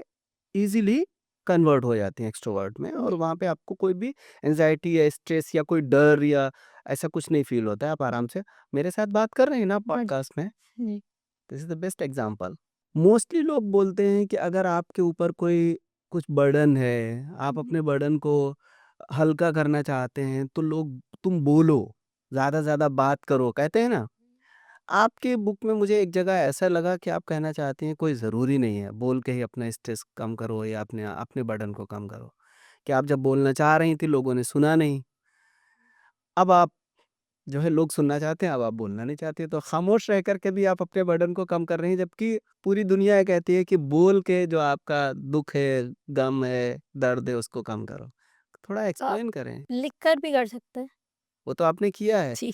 ईज़िली कन्वर्ट हो जाती हैं एक्स्ट्रोवर्ट में और जी, वहाँ पे आपको कोई भी एंग्ज़ायटी या स्ट्रेस या कोई डर या ऐसा कुछ नहीं फ़ील होता है, आप जी, आराम से मेरे साथ बात कर रहे हैं ना हाँ जी, पॉडकास्ट में, जी, this is the best example. Mostly लोग बोलते हैं कि अगर आपके ऊपर कोई कुछ बर्डन है, आप हुँ, अपने बर्डन को हल्का करना चाहते हैं, तो लोग तुम बोलो, ज़्यादा से ज़्यादा बात करो, कहते हैं ना? आपके बुक में मुझे एक जगह ऐसा लगा कि आप कहना चाहती हैं कोई ज़रूरी नहीं है, बोल के ही अपना स्ट्रेस कम करो या अपने अपने बर्डन को कम करो। कि आप जब बोलना चाह रही थी लोगों ने सुना नहीं, अब आप जो है लोग सुनना चाहते हैं, अब आप बोलना नहीं चाहती तो खामोश रह कर के भी आप अपने बर्डन को कम कर रही हैं, जबकि पूरी दुनिया ये कहती है कि बोल के जो आपका दुःख है, गम है, दर्द है उसको कम करो। थोड़ा आप एक्सप्लेन करें। लिख कर भी कर सकते हैं। वो तो आपने किया है। जी,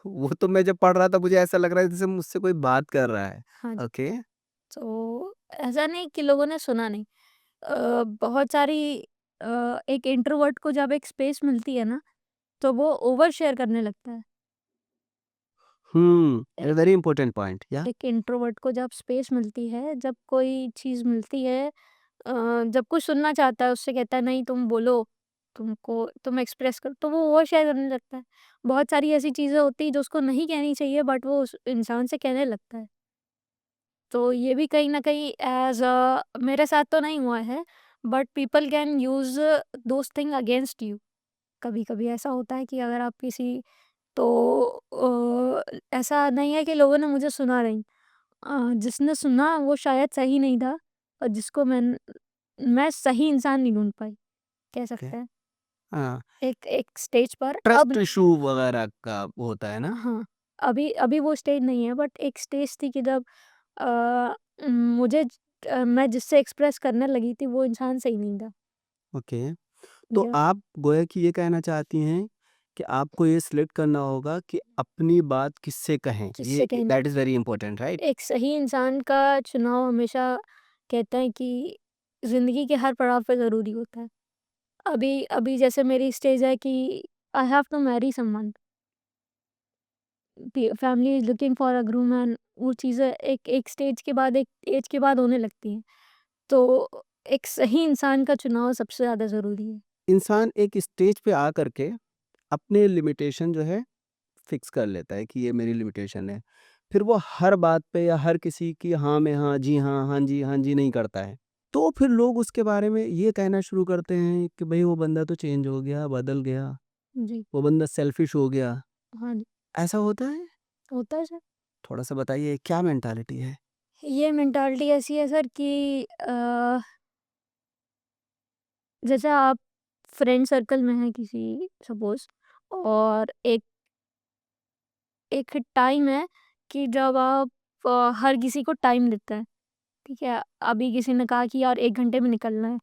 वो तो मैं जब पढ़ रहा था मुझे ऐसा लग रहा है जैसे मुझसे कोई बात कर रहा है। हाँ जी। ओके। तो ऐसा नहीं कि लोगों ने सुना नहीं। बहुत सारी एक इंट्रोवर्ट को जब एक स्पेस मिलती है ना, तो वो ओवर शेयर करने लगता है। ए वेरी इंपॉर्टेंट पॉइंट या एक इंट्रोवर्ट को जब स्पेस मिलती है, जब कोई चीज़ मिलती है, जब कोई सुनना चाहता है, उससे कहता है नहीं तुम बोलो, तुम एक्सप्रेस करो, तो वो ओवर शेयर करने लगता है। बहुत सारी ऐसी चीज़ें होती हैं जो उसको नहीं कहनी चाहिए, बट वो उस इंसान से कहने लगता है। तो ये भी कहीं न कहीं मेरे साथ तो नहीं हुआ है, but people can use those thing against you. कभी-कभी ऐसा होता है कि अगर आप किसी तो ऐसा नहीं है कि लोगों ने मुझे सुना नहीं। जिसने सुना वो शायद सही नहीं था, और जिसको मैं सही इंसान नहीं ढूँढ पाई, कह ओके। सकते हैं। हाँ, एक एक स्टेज पर अब ट्रस्ट इशू वगैरह का होता है ना? हाँ, अभी अभी वो स्टेज नहीं है, बट एक स्टेज थी कि जब मुझे मैं जिससे एक्सप्रेस करने लगी थी वो इंसान सही नहीं था। ओके। तो या आप गोया कि ये कहना चाहती हैं कि आपको ये सिलेक्ट करना होगा कि अपनी बात किससे कहें? ये जिससे कहना that is very important right? एक सही इंसान का चुनाव हमेशा कहते हैं कि ज़िंदगी के हर पड़ाव पे ज़रूरी होता है। अभी अभी जैसे मेरी स्टेज है कि I have to marry someone, family is looking for a groom, and वो चीज़ें एक एक स्टेज के बाद, एक एज के बाद होने लगती हैं। तो एक सही इंसान का चुनाव सबसे ज़्यादा ज़रूरी है। इंसान एक स्टेज पे आकर के अपने लिमिटेशन जो है फिक्स कर लेता है कि ये मेरी लिमिटेशन है। फिर वो हर बात पे या हर किसी की हाँ में हाँ जी नहीं करता है। तो फिर लोग उसके बारे में ये कहना शुरू करते हैं कि भई वो बंदा तो चेंज हो गया, बदल गया, जी, वो बंदा सेल्फिश हो गया। हाँ जी, ऐसा होता है? होता है सर। थोड़ा-सा बताइए क्या मेंटालिटी है? ये मेंटालिटी ऐसी है सर कि जैसे आप फ्रेंड सर्कल में हैं किसी, सपोज़, और एक एक टाइम है कि जब आप हर किसी को टाइम देते हैं, ठीक है? अभी किसी ने कहा कि यार 1 घंटे में निकलना है,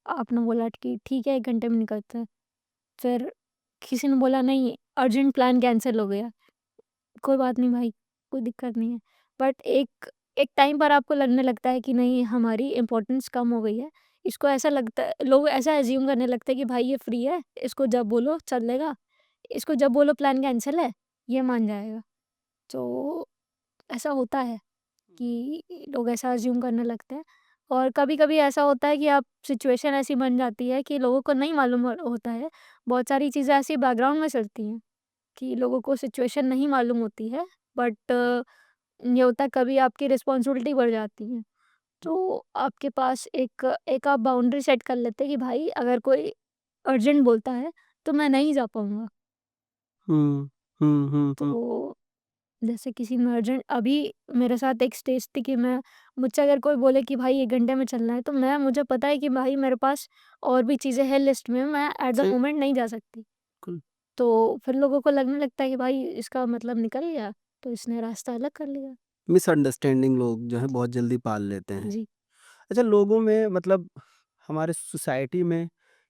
आपने बोला कि ठीक है 1 घंटे में निकलते हैं। फिर किसी ने बोला नहीं, अर्जेंट प्लान कैंसल हो गया। कोई बात नहीं भाई, कोई दिक्कत नहीं है। बट एक एक टाइम पर आपको लगने लगता है कि नहीं, हमारी इम्पोर्टेंस कम हो गई है। इसको ऐसा लगता है, लोग ऐसा अज़्यूम करने लगते हैं कि भाई ये फ्री है, इसको जब बोलो चलेगा, इसको जब बोलो प्लान कैंसल है, ये मान जाएगा। तो ऐसा होता है कि लोग ऐसा अज़्यूम करने लगते हैं, और कभी-कभी ऐसा होता है कि आप सिचुएशन ऐसी बन जाती है कि लोगों को नहीं मालूम होता है। बहुत सारी चीज़ें ऐसी बैकग्राउंड में चलती हैं कि लोगों को सिचुएशन नहीं मालूम होती है, बट ये होता है कभी आपकी रिस्पॉन्सिबिलिटी बढ़ जाती है। तो आपके पास एक एक आप बाउंड्री सेट कर लेते हैं कि भाई अगर कोई अर्जेंट बोलता है, तो मैं नहीं जा पाऊँगा। हुँ। हुँ। तो जैसे किसी में अर्जेंट, अभी मेरे साथ एक स्टेज थी कि मैं मुझसे अगर कोई बोले कि भाई 1 घंटे में चलना है, तो मुझे पता है कि भाई मेरे पास और भी चीज़ें हैं लिस्ट में, मैं एट द सही मोमेंट नहीं जा सकती। बिल्कुल। तो फिर लोगों को लगने लगता है कि भाई इसका मतलब निकल गया, तो इसने रास्ता अलग कर लिया। मिसअंडरस्टैंडिंग लोग जो है बहुत जल्दी पाल लेते हैं। जी, अच्छा लोगों में मतलब हमारे सोसाइटी में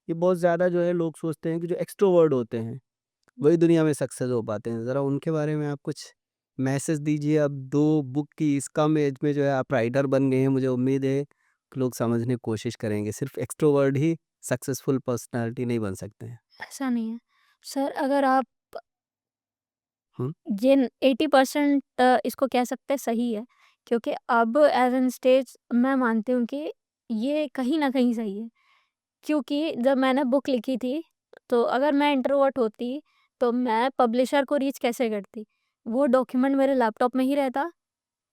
ये बहुत ज़्यादा जो है लोग सोचते हैं कि जो एक्सट्रोवर्ट होते हैं वही दुनिया में सक्सेस हो पाते हैं। ज़रा उनके बारे में आप कुछ मैसेज दीजिए। अब 2 बुक की इस कम एज में जो है आप राइटर बन गए हैं, मुझे उम्मीद है कि लोग समझने की कोशिश करेंगे। सिर्फ़ एक्सट्रोवर्ट ही सक्सेसफुल पर्सनैलिटी नहीं बन सकते हैं। ऐसा नहीं है। सर अगर आप हुँ, जिन 80% इसको कह सकते हैं सही है, क्योंकि अब एज़ एन स्टेज मैं मानती हूँ कि ये कहीं न कहीं सही है। क्योंकि जब मैंने बुक लिखी थी, तो अगर मैं इंट्रोवर्ट होती, तो मैं पब्लिशर को रीच कैसे करती? वो डॉक्यूमेंट मेरे लैपटॉप में ही रहता।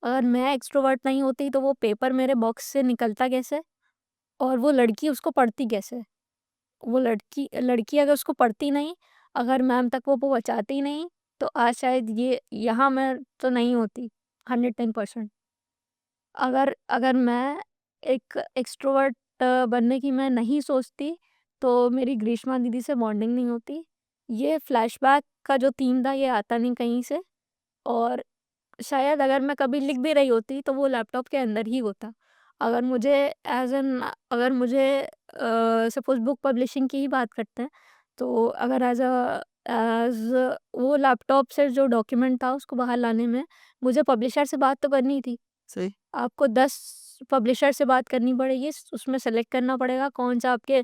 अगर मैं एक्सट्रोवर्ट नहीं होती, तो वो पेपर मेरे बॉक्स से निकलता कैसे? और वो लड़की उसको पढ़ती कैसे? वो लड़की लड़की अगर उसको पढ़ती नहीं, अगर मैम तक वो पहुँचाती नहीं, तो आज शायद ये यहाँ मैं तो नहीं होती, 110%। अगर अगर मैं एक एक्सट्रोवर्ट बनने की मैं नहीं सोचती, तो मेरी ग्रीष्मा दीदी से बॉन्डिंग नहीं होती। ये फ्लैशबैक का जो थीम था, ये आता नहीं कहीं से, और शायद अगर मैं कभी लिख भी रही होती, तो वो लैपटॉप के अंदर ही होता। अगर मुझे अगर मुझे सपोज़ बुक पब्लिशिंग की ही बात करते हैं, तो अगर एज़ वो लैपटॉप से जो डॉक्यूमेंट था, उसको बाहर लाने में मुझे पब्लिशर से बात तो करनी थी। सही। आपको 10 पब्लिशर से बात करनी पड़ेगी, उसमें सेलेक्ट करना पड़ेगा कौन-सा आपके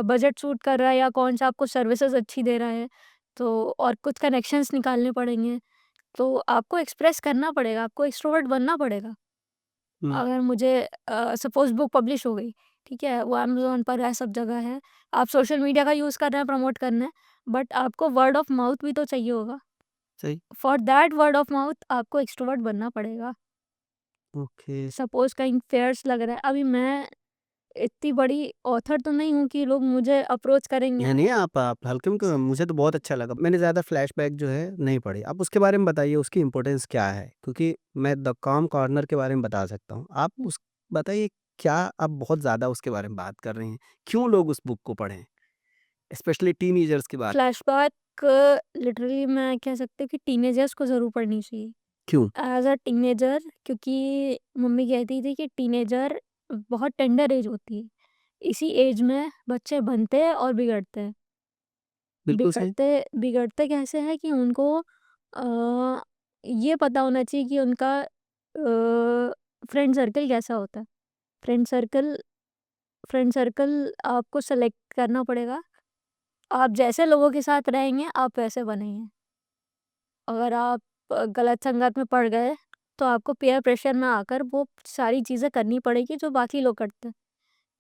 बजट सूट कर रहा है, या कौन-सा आपको सर्विसेज़ अच्छी दे रहा है। तो और कुछ कनेक्शंस निकालने पड़ेंगे। तो आपको एक्सप्रेस करना पड़ेगा, आपको एक्स्ट्रोवर्ट बनना पड़ेगा। हुँ, अगर मुझे सपोज़ बुक पब्लिश हो गई, ठीक है? वो अमेज़न पर है, सब जगह है। आप सोशल मीडिया का यूज़ कर रहे हैं प्रमोट करना है, बट आपको वर्ड ऑफ माउथ भी तो चाहिए होगा। सही। For that word of mouth आपको एक्स्ट्रोवर्ट बनना पड़ेगा। ओके। सपोज़ कहीं फेयर्स लग रहा है, अभी मैं इतनी बड़ी ऑथर तो नहीं हूँ कि लोग मुझे अप्रोच करेंगे। नहीं, नहीं, आप हल्के में क्यों, मुझे तो बहुत अच्छा लगा। मैंने ज़्यादा फ्लैशबैक जो है नहीं पढ़ी। आप उसके बारे में बताइए, उसकी इम्पोर्टेंस क्या है? क्योंकि मैं द काम कॉर्नर के बारे में बता सकता हूँ। आप उस बताइए, क्या आप बहुत ज़्यादा उसके बारे में बात कर रहे हैं? क्यों लोग उस बुक को पढ़ें? स्पेशली टीनेजर्स की बात। फ्लैशबैक लिटरली मैं कह सकती हूँ कि टीनेजर्स को ज़रूर पढ़नी चाहिए। क्यों? एज़ अ टीनेजर, क्योंकि मम्मी कहती थी कि टीनेजर बहुत टेंडर एज होती है। इसी एज में बच्चे बनते हैं और बिगड़ते हैं। बिल्कुल सही। बिगड़ते बिगड़ते कैसे हैं कि उनको ये पता होना चाहिए कि उनका फ्रेंड सर्कल कैसा होता है। फ्रेंड सर्कल फ्रेंड सर्कल आपको सेलेक्ट करना पड़ेगा। आप जैसे लोगों के साथ रहेंगे, आप वैसे बनेंगे। अगर आप गलत संगत में पड़ गए, तो आपको पीयर प्रेशर में आकर वो सारी चीज़ें करनी पड़ेगी जो बाकी लोग करते हैं।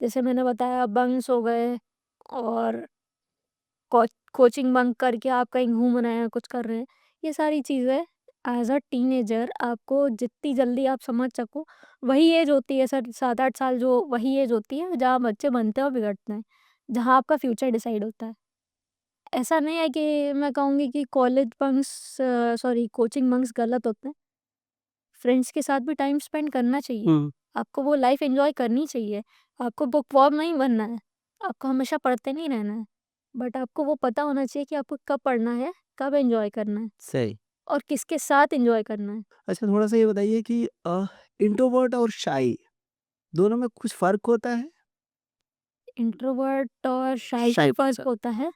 जैसे मैंने बताया, बंक्स हो गए और कोचिंग बंक करके आप कहीं घूम रहे हैं, कुछ कर रहे हैं। ये सारी चीज़ें एज़ अ टीनेजर आपको जितनी जल्दी आप समझ सको, वही एज होती है सर, 7-8 साल, जो वही एज होती है जहाँ बच्चे बनते हैं और बिगड़ते हैं, जहाँ आपका फ्यूचर डिसाइड होता है। ऐसा नहीं है कि मैं कहूँगी कि college bunks sorry coaching bunks गलत होते हैं। फ्रेंड्स के साथ भी टाइम स्पेंड करना चाहिए। हुँ। आपको वो लाइफ एन्जॉय करनी चाहिए। आपको बुकवर्म नहीं बनना है। आपको हमेशा पढ़ते नहीं रहना है। बट आपको वो पता होना चाहिए कि आपको कब पढ़ना है, कब एन्जॉय करना है सही। और किसके साथ एन्जॉय करना है। अच्छा, थोड़ा-सा ये बताइए कि इंट्रोवर्ट और शाई दोनों में कुछ फ़र्क होता है? इंट्रोवर्ट और शाय शाई में फ़र्क होता है।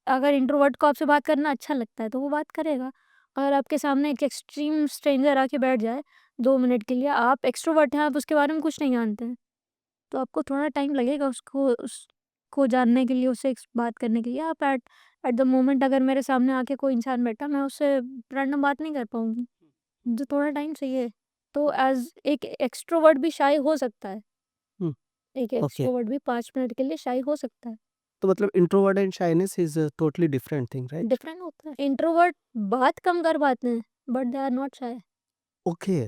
अगर इंट्रोवर्ट को आपसे बात करना अच्छा लगता है, तो वो बात करेगा। अगर आपके सामने एक एक्सट्रीम स्ट्रेंजर आके बैठ जाए 2 मिनट के लिए, आप एक्स्ट्रोवर्ट हैं, आप उसके बारे में कुछ नहीं जानते हैं, तो आपको थोड़ा टाइम लगेगा उसको जानने के लिए, उससे बात करने के लिए। आप एट एट द मोमेंट अगर मेरे सामने आके कोई इंसान बैठा, मैं उससे रैंडम बात नहीं कर पाऊँगी, मुझे थोड़ा टाइम चाहिए। तो एज़ एक एक्स्ट्रोवर्ट भी शाय हो सकता है, हुँ। एक ओके। एक्स्ट्रोवर्ट भी 5 मिनट के लिए शाय हो सकता है। तो मतलब introvert and shyness is totally different thing, right? Different होता है। इंट्रोवर्ट बात कम कर पाते हैं, but they are not shy. Okay.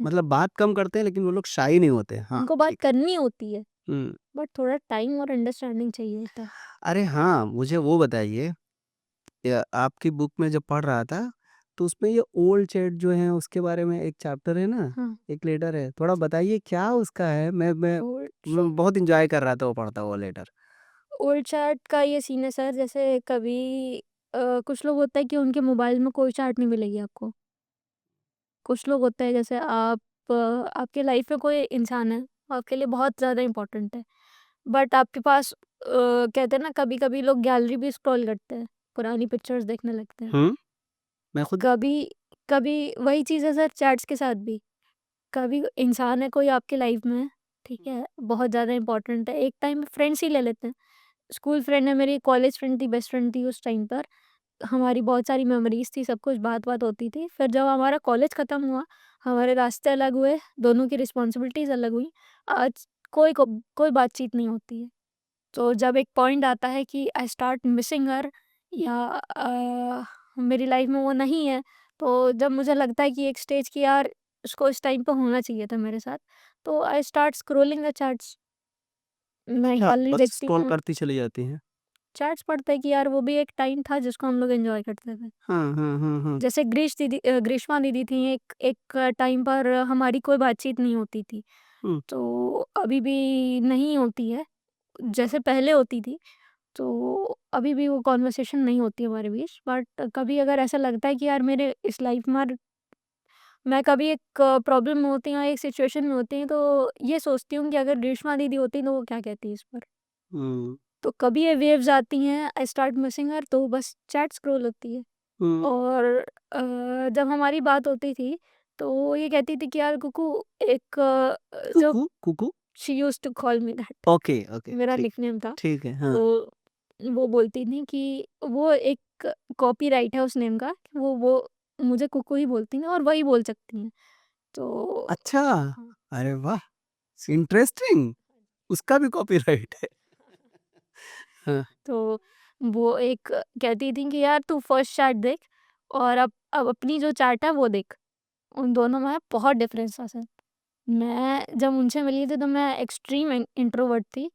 मतलब बात कम करते हैं लेकिन वो लोग शाई नहीं होते। हाँ, उनको बात ठीक है। करनी होती है, हुँ। बट थोड़ा टाइम और अंडरस्टैंडिंग चाहिए होता है। अरे हाँ, मुझे वो बताइए, आपकी बुक में जब पढ़ रहा था, तो उसमें ये ओल्ड चैट जो है उसके बारे में एक चैप्टर है ना, हाँ, एक लेटर है। थोड़ा बताइए क्या उसका है? ओल्ड मैं बहुत एन्जॉय कर रहा था वो पढ़ता वो लेटर। ओल्ड चैट का ये सीन है सर, जैसे कभी कुछ लोग होता है कि उनके मोबाइल में कोई चैट नहीं मिलेगी आपको। कुछ लोग होते हैं जैसे आपके लाइफ में कोई इंसान है, आपके लिए बहुत ज़्यादा इम्पोर्टेंट है। बट आपके पास कहते हैं ना, कभी-कभी लोग गैलरी भी स्क्रॉल करते हैं, पुरानी पिक्चर्स देखने लगते हैं। हुँ, मैं खुद। कभी कभी वही चीज़ है सर चैट्स के साथ भी। कभी इंसान है कोई आपकी लाइफ में, ठीक है? बहुत ज़्यादा इम्पोर्टेंट है, एक टाइम फ्रेंड्स ही ले लेते हैं। स्कूल फ्रेंड है मेरी, कॉलेज फ्रेंड थी, बेस्ट फ्रेंड थी उस टाइम पर। हमारी बहुत सारी मेमोरीज़ थी, सब कुछ बात-वात होती थी। फिर जब हमारा कॉलेज खत्म हुआ, हमारे रास्ते अलग हुए, दोनों की रिस्पॉन्सिबिलिटीज़ अलग हुई। आज कोई बातचीत नहीं होती है। तो जब एक पॉइंट आता है कि आई स्टार्ट मिसिंग हर, या मेरी लाइफ में वो नहीं है, तो जब मुझे लगता है कि एक स्टेज कि यार उसको इस टाइम पे होना चाहिए था मेरे साथ, तो I start scrolling the chats. मैं अच्छा, गैलरी बस देखती स्क्रॉल हूँ, करती चली जाती हैं। चैट्स पढ़ते हैं कि यार वो भी एक टाइम था जिसको हम लोग एन्जॉय करते थे। हाँ, हाँ, हाँ, हाँ। जैसे ग्रीष्मा दीदी थी, एक एक टाइम पर हमारी कोई बातचीत नहीं होती थी, हुँ। तो अभी भी नहीं होती है, जैसे पहले होती थी। तो अभी भी वो कन्वर्सेशन नहीं होती हमारे बीच, बट कभी अगर ऐसा लगता है कि यार मेरे इस लाइफ में मैं कभी एक प्रॉब्लम में होती हूँ या एक सिचुएशन में होती हूँ, तो ये सोचती हूँ कि अगर ग्रीष्मा दीदी होती तो वो क्या कहती इस पर। हुँ, तो कभी ये वेव्स आती हैं, आई स्टार्ट मिसिंग हर, तो बस चैट स्क्रॉल होती है। हुँ। और जब हमारी बात होती थी, तो वो ये कहती थी कि यार कुकू, एक जो Kuku, Kuku? She used to call me that, okay, okay, मेरा ठीक, निकनेम था। ठीक है, हाँ। तो वो बोलती थी कि वो एक कॉपीराइट है उस नेम का, वो मुझे कुकू ही बोलती हैं और वही बोल सकती हैं। तो अच्छा! हाँ, अरे वाह! इंटरेस्टिंग। उसका भी कॉपीराइट है। हाँ, तो वो एक कहती थी कि यार तू फर्स्ट चार्ट देख और अब अपनी जो चार्ट है वो देख। उन दोनों में बहुत डिफरेंस था सर। मैं जब उनसे मिली थी तो मैं एक्सट्रीम इंट्रोवर्ट थी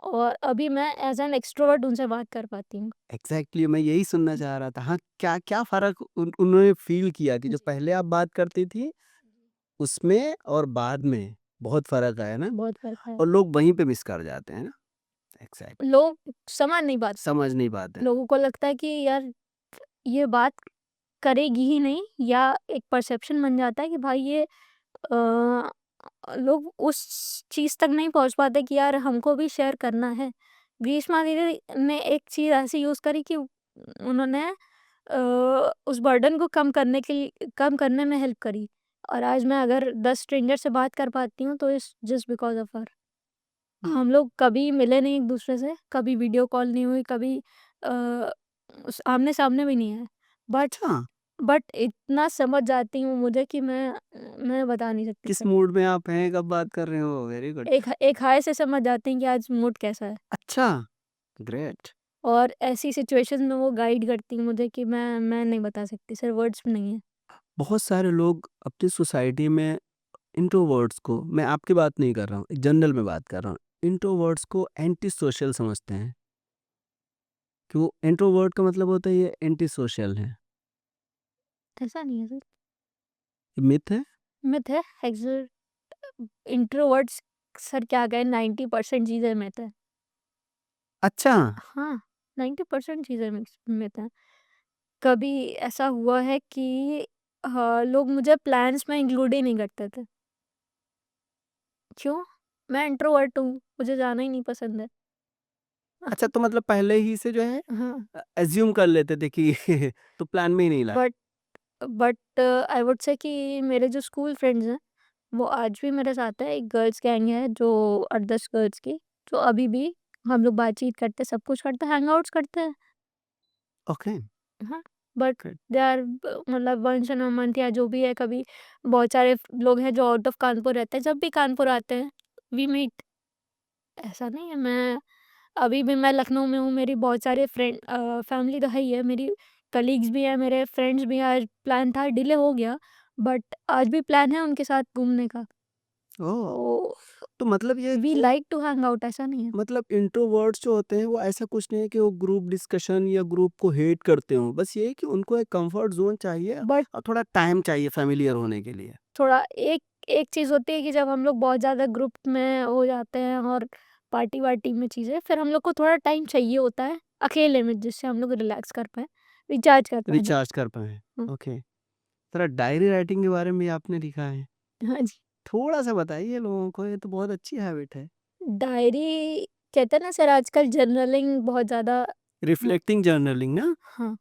और अभी मैं एज़ एन एक्सट्रोवर्ट उनसे बात कर पाती हूँ। एग्ज़ैक्टली मैं यही सुनना चाह रहा था। हाँ, क्या फ़र्क उन्होंने फ़ील किया कि जो जी। पहले आप बात करती थी, उसमें और बाद में बहुत फ़र्क आया ना? बहुत फ़र्क है। और लोग वहीं पे मिस कर जाते हैं ना? एग्ज़ैक्ट लोग समझ नहीं पाते। समझ नहीं पाते हैं। लोगों को लगता है कि यार ये बात करेगी ही नहीं या एक परसेप्शन बन जाता है कि भाई ये लोग उस चीज़ तक नहीं पहुँच पाते कि यार हमको भी शेयर करना है। ग्रीष्मा दीदी ने एक चीज़ ऐसी यूज़ करी कि उन्होंने उस बर्डन को कम करने में हेल्प करी और आज मैं अगर 10 स्ट्रेंजर से बात कर पाती हूँ तो it's just because of her. हम लोग कभी मिले नहीं एक-दूसरे से, कभी वीडियो कॉल नहीं हुई, कभी अ, आमने-सामने भी नहीं है। बट अच्छा, बट इतना समझ जाती हूँ मुझे कि मैं बता नहीं सकती किस सर। मूड में आप हैं, कब बात कर रहे हो? Very good. एक हाय से समझ जाते हैं कि आज मूड कैसा है अच्छा, ग्रेट। और ऐसी सिचुएशंस में वो गाइड करती हैं मुझे कि मैं नहीं बता सकती सर, वर्ड्स में नहीं है। बहुत सारे लोग अपनी सोसाइटी में इंट्रोवर्ट्स को, मैं आपकी बात नहीं कर रहा हूँ, जनरल में बात कर रहा हूँ। इंट्रोवर्ट्स को एंटी सोशल समझते हैं कि वो इंट्रोवर्ट का मतलब होता है ये एंटी सोशल है। ऐसा नहीं है सर, ये मिथ है? मिथ है। एक्सर इंट्रोवर्ट्स सर क्या कहें 90% चीज़ें मिथ है। अच्छा, हाँ, 90% चीज़ें मिथ है। कभी ऐसा हुआ है कि लोग मुझे प्लान्स में इंक्लूड ही नहीं करते थे। क्यों? मैं इंट्रोवर्ट हूँ, मुझे जाना ही नहीं पसंद है। अच्छा तो मतलब पहले ही से जो है हाँ, अज़्यूम कर लेते थे कि तो प्लान में ही नहीं लाए। But but I would say कि मेरे जो स्कूल फ्रेंड्स हैं, वो आज भी मेरे साथ है। एक गर्ल्स गैंग है जो 8-10 गर्ल्स की, जो अभी भी हम लोग बातचीत करते हैं, सब कुछ करते हैं, हैंगआउट्स करते हैं। ओके, हाँ, बट गुड। दे आर मतलब वन्स इन अ मंथ या जो भी है, कभी बहुत सारे लोग हैं जो आउट ऑफ कानपुर रहते हैं, जब भी कानपुर आते हैं, वी मीट। ऐसा नहीं है मैं अभी भी मैं लखनऊ में हूँ, मेरी बहुत सारे फैमिली तो है ही है, मेरी कलीग्स भी हैं, मेरे फ्रेंड्स भी हैं। आज प्लान था, डिले हो गया, बट आज भी प्लान है उनके साथ घूमने का। ओह! तो तो मतलब ये वी कि लाइक टू हैंग आउट, ऐसा नहीं है। मतलब इंट्रोवर्ट्स जो होते हैं वो ऐसा कुछ नहीं है कि वो ग्रुप डिस्कशन या ग्रुप को हेट करते हों। बस ये है कि उनको एक कंफर्ट ज़ोन चाहिए बट और थोड़ा टाइम चाहिए फ़ैमिलियर होने के लिए। थोड़ा एक एक चीज़ होती है कि जब हम लोग बहुत ज़्यादा ग्रुप में हो जाते हैं और पार्टी-वार्टी में चीज़ें, फिर हम लोग को थोड़ा टाइम चाहिए होता है अकेले में, जिससे हम लोग रिलैक्स कर पाएँ, रिचार्ज कर पाएँ। रिचार्ज कर पाएँ। हुँ, ओके। थोड़ा डायरी राइटिंग के बारे में भी आपने लिखा है। हाँ जी। थोड़ा-सा बताइए लोगों को, ये तो बहुत अच्छी हैबिट है। डायरी कहते हैं ना सर, आजकल जर्नलिंग बहुत ज़्यादा हाँ, रिफ्लेक्टिंग जर्नलिंग ना? हाँ,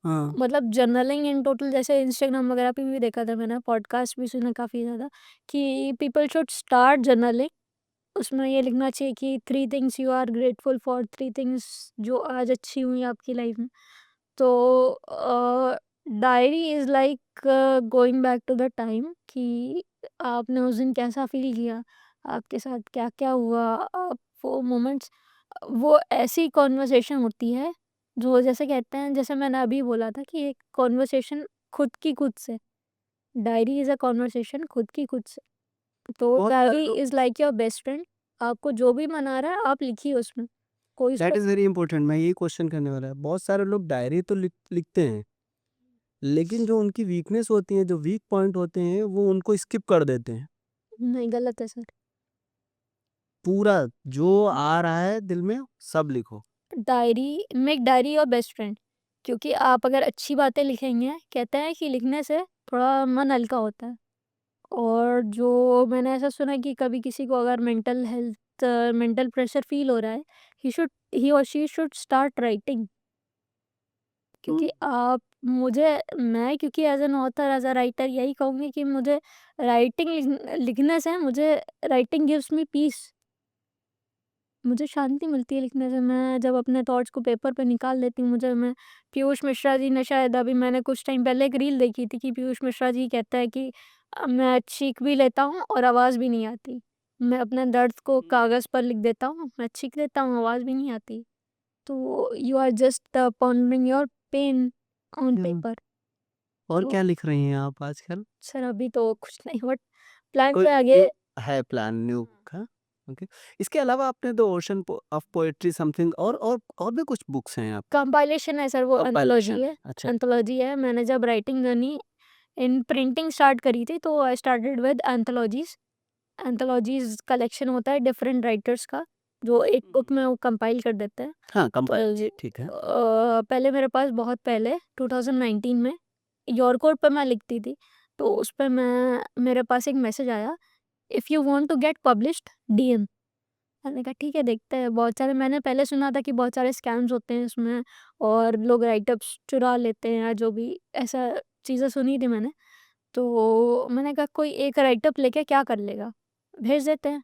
हाँ। मतलब जर्नलिंग इन टोटल जैसे इंस्टाग्राम वगैरह पे भी देखा था मैंने, पॉडकास्ट भी सुना काफ़ी ज़्यादा कि पीपल शुड स्टार्ट जर्नलिंग। उसमें ये लिखना चाहिए कि 3 things you are grateful for, 3 things जो आज अच्छी हुई आपकी लाइफ में। तो diary is like going back to the time कि आपने उस दिन कैसा फ़ील किया, आपके साथ क्या-क्या हुआ, आप वो मोमेंट्स, वो ऐसी कॉन्वर्सेशन होती है, जो जैसे कहते हैं, जैसे मैंने अभी बोला था कि एक कॉन्वर्सेशन खुद से। डायरी इज़ अ कॉन्वर्सेशन खुद की खुद से। तो बहुत सारे डायरी लोग is like your best friend. आपको जो भी मना रहा है, आप लिखिए उसमें। कोई उस दैट पे इज़ वेरी इंपॉर्टेंट मैं यही क्वेश्चन करने वाला है। बहुत सारे लोग डायरी तो लिखते हैं, लेकिन जो उनकी वीकनेस होती है, जो वीक पॉइंट होते हैं, वो उनको स्किप कर देते हैं। नहीं, गलत है सर। पूरा जो आ रहा है दिल में सब लिखो। Diary make diary your best friend, क्योंकि आप अगर अच्छी बातें लिखेंगे, कहते हैं कि लिखने से थोड़ा मन हल्का होता है। और जो मैंने ऐसा सुना है कि कभी किसी को अगर मेंटल प्रेशर फ़ील हो रहा है, ही और शी शुड स्टार्ट राइटिंग। हुँ, क्योंकि आप मुझे मैं क्योंकि as an author, as a writer यही कहूँगी कि मुझे राइटिंग लिखने से मुझे राइटिंग गिव्स मी पीस। मुझे शांति मिलती है लिखने से। मैं जब अपने थॉट्स को पेपर पे निकाल लेती हूँ, मुझे मैं पीयूष मिश्रा जी ने शायद अभी मैंने कुछ टाइम पहले एक रील देखी थी कि पीयूष मिश्रा जी कहता है कि मैं चीख भी लेता हूँ और आवाज़ भी नहीं आती। मैं अपने दर्द को कागज़ पर लिख देता हूँ, मैं चीख देता हूँ, आवाज़ भी नहीं आती। तो you are just pondering your pen on hmm, paper. और तो क्या लिख रही हैं आप आजकल? सर अभी तो कुछ नहीं, बट प्लान कोई पे आगे। न्यू है प्लान न्यू का? ओके। इसके अलावा आपने the ocean of poetry something और भी कुछ बुक्स हैं आप कंपाइलेशन है सर, वो कंपाइलेशन? अच्छा। एंथोलॉजी है। मैंने जब writing journey in printing start करी थी, तो I started with anthologies. Anthologies collection होता है डिफरेंट राइटर्स का, जो एक बुक में वो कंपाइल कर देते हैं। हाँ, तो कंपाइलेशन ठीक है। पहले मेरे पास बहुत पहले 2019 में यॉरकोट पे मैं लिखती थी, तो उस पे मेरे पास एक मैसेज आया, if you want to get published DM. मैंने कहा ठीक है, देखते हैं। बहुत सारे मैंने पहले सुना था कि बहुत सारे स्कैम्स होते हैं इसमें, और लोग राइटअप्स चुरा लेते हैं या जो भी, ऐसा चीज़ें सुनी थी मैंने। तो मैंने कहा कोई एक राइटअप लेके क्या कर लेगा, भेज देते हैं।